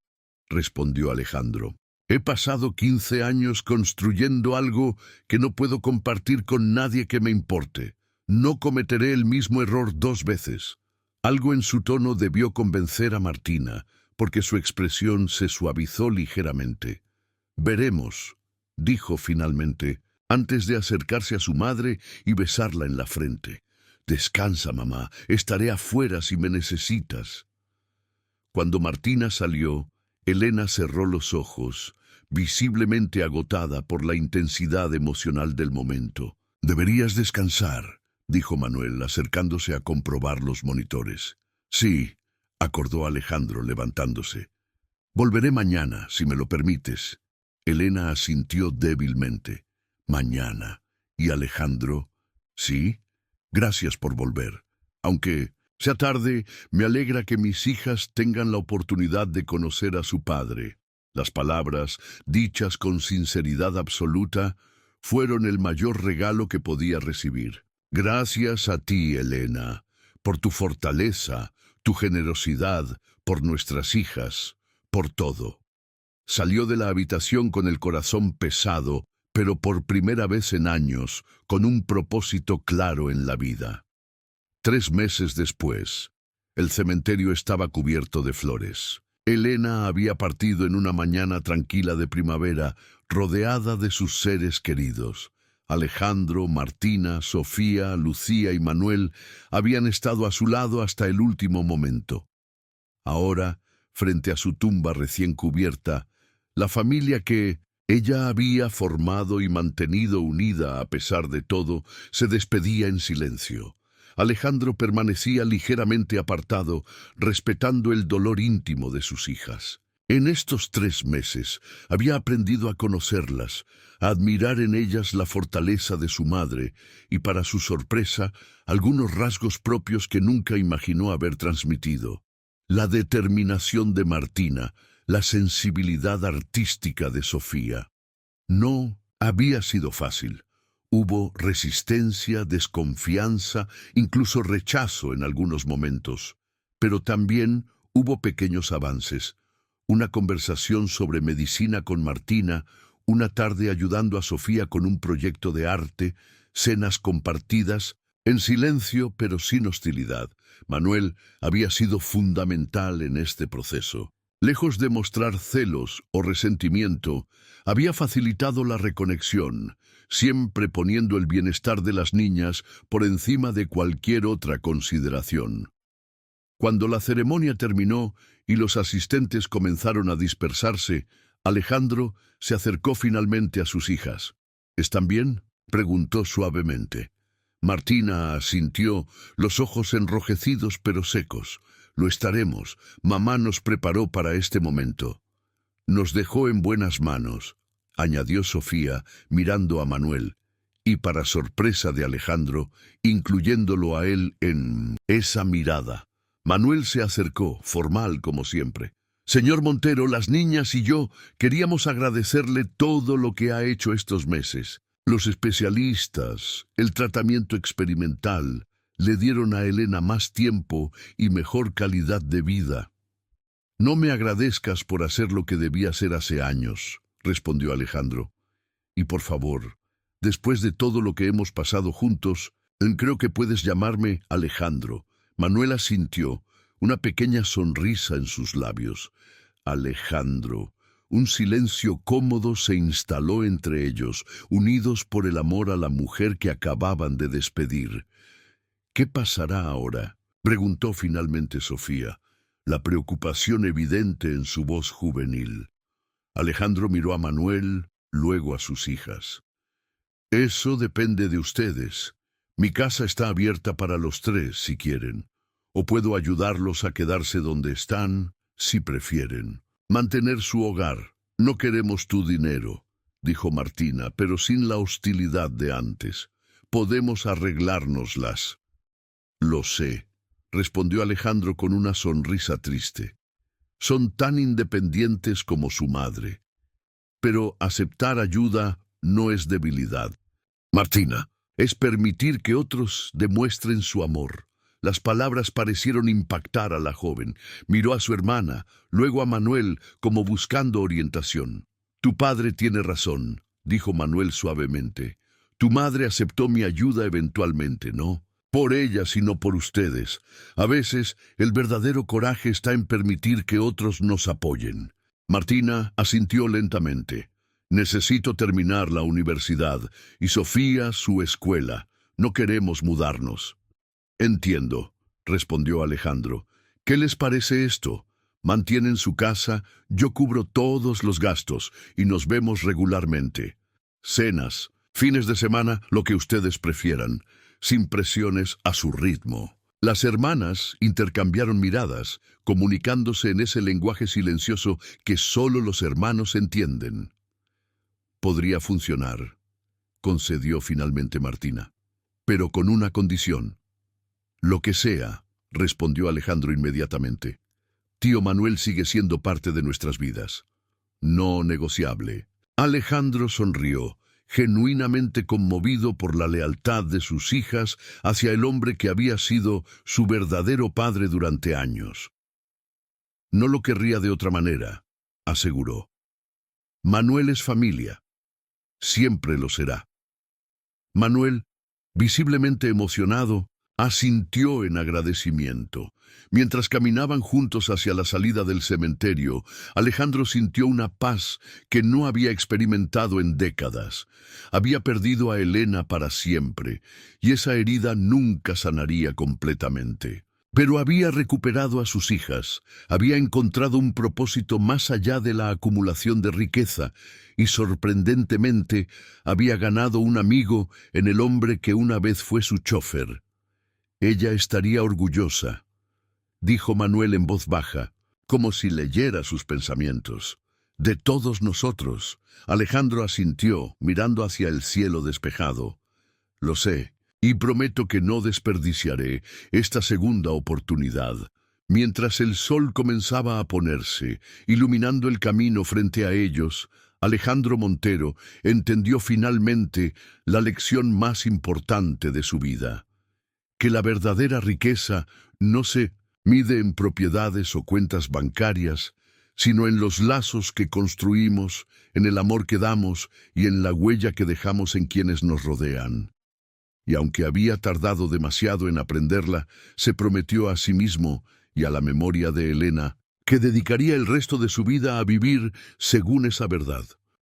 respondió Alejandro. «He pasado 15 años construyendo algo que no puedo compartir con nadie que me importe. No cometeré el mismo error 2 veces». Algo en su tono debió convencer a Martina, porque su expresión se suavizó ligeramente. «Veremos», dijo finalmente, antes de acercarse a su madre y besarla en la frente. «Descansa, mamá, estaré afuera si me necesitas». Cuando Martina salió, Elena cerró los ojos, visiblemente agotada por la intensidad emocional del momento. «Deberías descansar», dijo Manuel, acercándose a comprobar los monitores. «Sí», acordó Alejandro, levantándose. Volveré mañana, si me lo permites. Elena asintió débilmente. Mañana. ¿Y Alejandro? Sí. Gracias por volver. Aunque sea tarde, me alegra que mis hijas tengan la oportunidad de conocer a su padre. Las palabras, dichas con sinceridad absoluta, fueron el mayor regalo que podía recibir. Gracias a ti, Elena, por tu fortaleza, tu generosidad, por nuestras hijas, por todo. Salió de la habitación con el corazón pesado, pero por primera vez en años, con un propósito claro en la vida. 3 meses después, el cementerio estaba cubierto de flores. Elena había partido en una mañana tranquila de primavera, rodeada de sus seres queridos. Alejandro, Martina, Sofía, Lucía y Manuel habían estado a su lado hasta el último momento. Ahora, frente a su tumba recién cubierta, la familia que ella había formado y mantenido unida a pesar de todo, se despedía en silencio. Alejandro permanecía ligeramente apartado, respetando el dolor íntimo de sus hijas. En estos 3 meses había aprendido a conocerlas, a admirar en ellas la fortaleza de su madre y, para su sorpresa, algunos rasgos propios que nunca imaginó haber transmitido. La determinación de Martina, la sensibilidad artística de Sofía. No había sido fácil. Hubo resistencia, desconfianza, incluso rechazo en algunos momentos. Pero también hubo pequeños avances. Una conversación sobre medicina con Martina, una tarde ayudando a Sofía con un proyecto de arte, cenas compartidas, en silencio pero sin hostilidad. Manuel había sido fundamental en este proceso. Lejos de mostrar celos o resentimiento, había facilitado la reconexión, siempre poniendo el bienestar de las niñas por encima de cualquier otra consideración. Cuando la ceremonia terminó y los asistentes comenzaron a dispersarse, Alejandro se acercó finalmente a sus hijas. ¿Están bien?, preguntó suavemente. Martina asintió, los ojos enrojecidos pero secos. Lo estaremos. Mamá nos preparó para este momento. Nos dejó en buenas manos, añadió Sofía, mirando a Manuel, y para sorpresa de Alejandro, incluyéndolo a él en esa mirada. Manuel se acercó, formal como siempre. Señor Montero, las niñas y yo queríamos agradecerle todo lo que ha hecho estos meses. Los especialistas, el tratamiento experimental, le dieron a Elena más tiempo y mejor calidad de vida. No me agradezcas por hacer lo que debía hacer hace años, respondió Alejandro. Y por favor, después de todo lo que hemos pasado juntos, creo que puedes llamarme Alejandro. Manuel asintió, una pequeña sonrisa en sus labios. Alejandro. Un silencio cómodo se instaló entre ellos, unidos por el amor a la mujer que acababan de despedir. ¿Qué pasará ahora?, preguntó finalmente Sofía, la preocupación evidente en su voz juvenil. Alejandro miró a Manuel, luego a sus hijas. Eso depende de ustedes. Mi casa está abierta para los 3, si quieren. O puedo ayudarlos a quedarse donde están, si prefieren. Mantener su hogar. No queremos tu dinero, dijo Martina, pero sin la hostilidad de antes. Podemos arreglárnoslas. Lo sé, respondió Alejandro con una sonrisa triste. Son tan independientes como su madre. Pero aceptar ayuda no es debilidad. Martina, es permitir que otros demuestren su amor. Las palabras parecieron impactar a la joven. Miró a su hermana, luego a Manuel, como buscando orientación. Tu padre tiene razón, dijo Manuel suavemente. Tu madre aceptó mi ayuda eventualmente, ¿no? Por ella, sino por ustedes. A veces, el verdadero coraje está en permitir que otros nos apoyen. Martina asintió lentamente. Necesito terminar la universidad, y Sofía su escuela. No queremos mudarnos. Entiendo, respondió Alejandro. ¿Qué les parece esto? Mantienen su casa, yo cubro todos los gastos, y nos vemos regularmente. Cenas, fines de semana, lo que ustedes prefieran. Sin presiones, a su ritmo. Las hermanas intercambiaron miradas, comunicándose en ese lenguaje silencioso que solo los hermanos entienden. Podría funcionar, concedió finalmente Martina, pero con una condición. Lo que sea, respondió Alejandro inmediatamente. Tío Manuel sigue siendo parte de nuestras vidas. No negociable. Alejandro sonrió, genuinamente conmovido por la lealtad de sus hijas hacia el hombre que había sido su verdadero padre durante años. No lo querría de otra manera, aseguró. Manuel es familia. Siempre lo será. Manuel, visiblemente emocionado, asintió en agradecimiento. Mientras caminaban juntos hacia la salida del cementerio, Alejandro sintió una paz que no había experimentado en décadas. Había perdido a Elena para siempre, y esa herida nunca sanaría completamente. Pero había recuperado a sus hijas, había encontrado un propósito más allá de la acumulación de riqueza, y sorprendentemente había ganado un amigo en el hombre que una vez fue su chofer. Ella estaría orgullosa, dijo Manuel en voz baja, como si leyera sus pensamientos. De todos nosotros. Alejandro asintió, mirando hacia el cielo despejado. Lo sé, y prometo que no desperdiciaré esta segunda oportunidad. Mientras el sol comenzaba a ponerse, iluminando el camino frente a ellos, Alejandro Montero entendió finalmente la lección más importante de su vida. Que la verdadera riqueza no se mide en propiedades o cuentas bancarias, sino en los lazos que construimos, en el amor que damos y en la huella que dejamos en quienes nos rodean. Y aunque había tardado demasiado en aprenderla, se prometió a sí mismo y a la memoria de Elena que dedicaría el resto de su vida a vivir según esa verdad.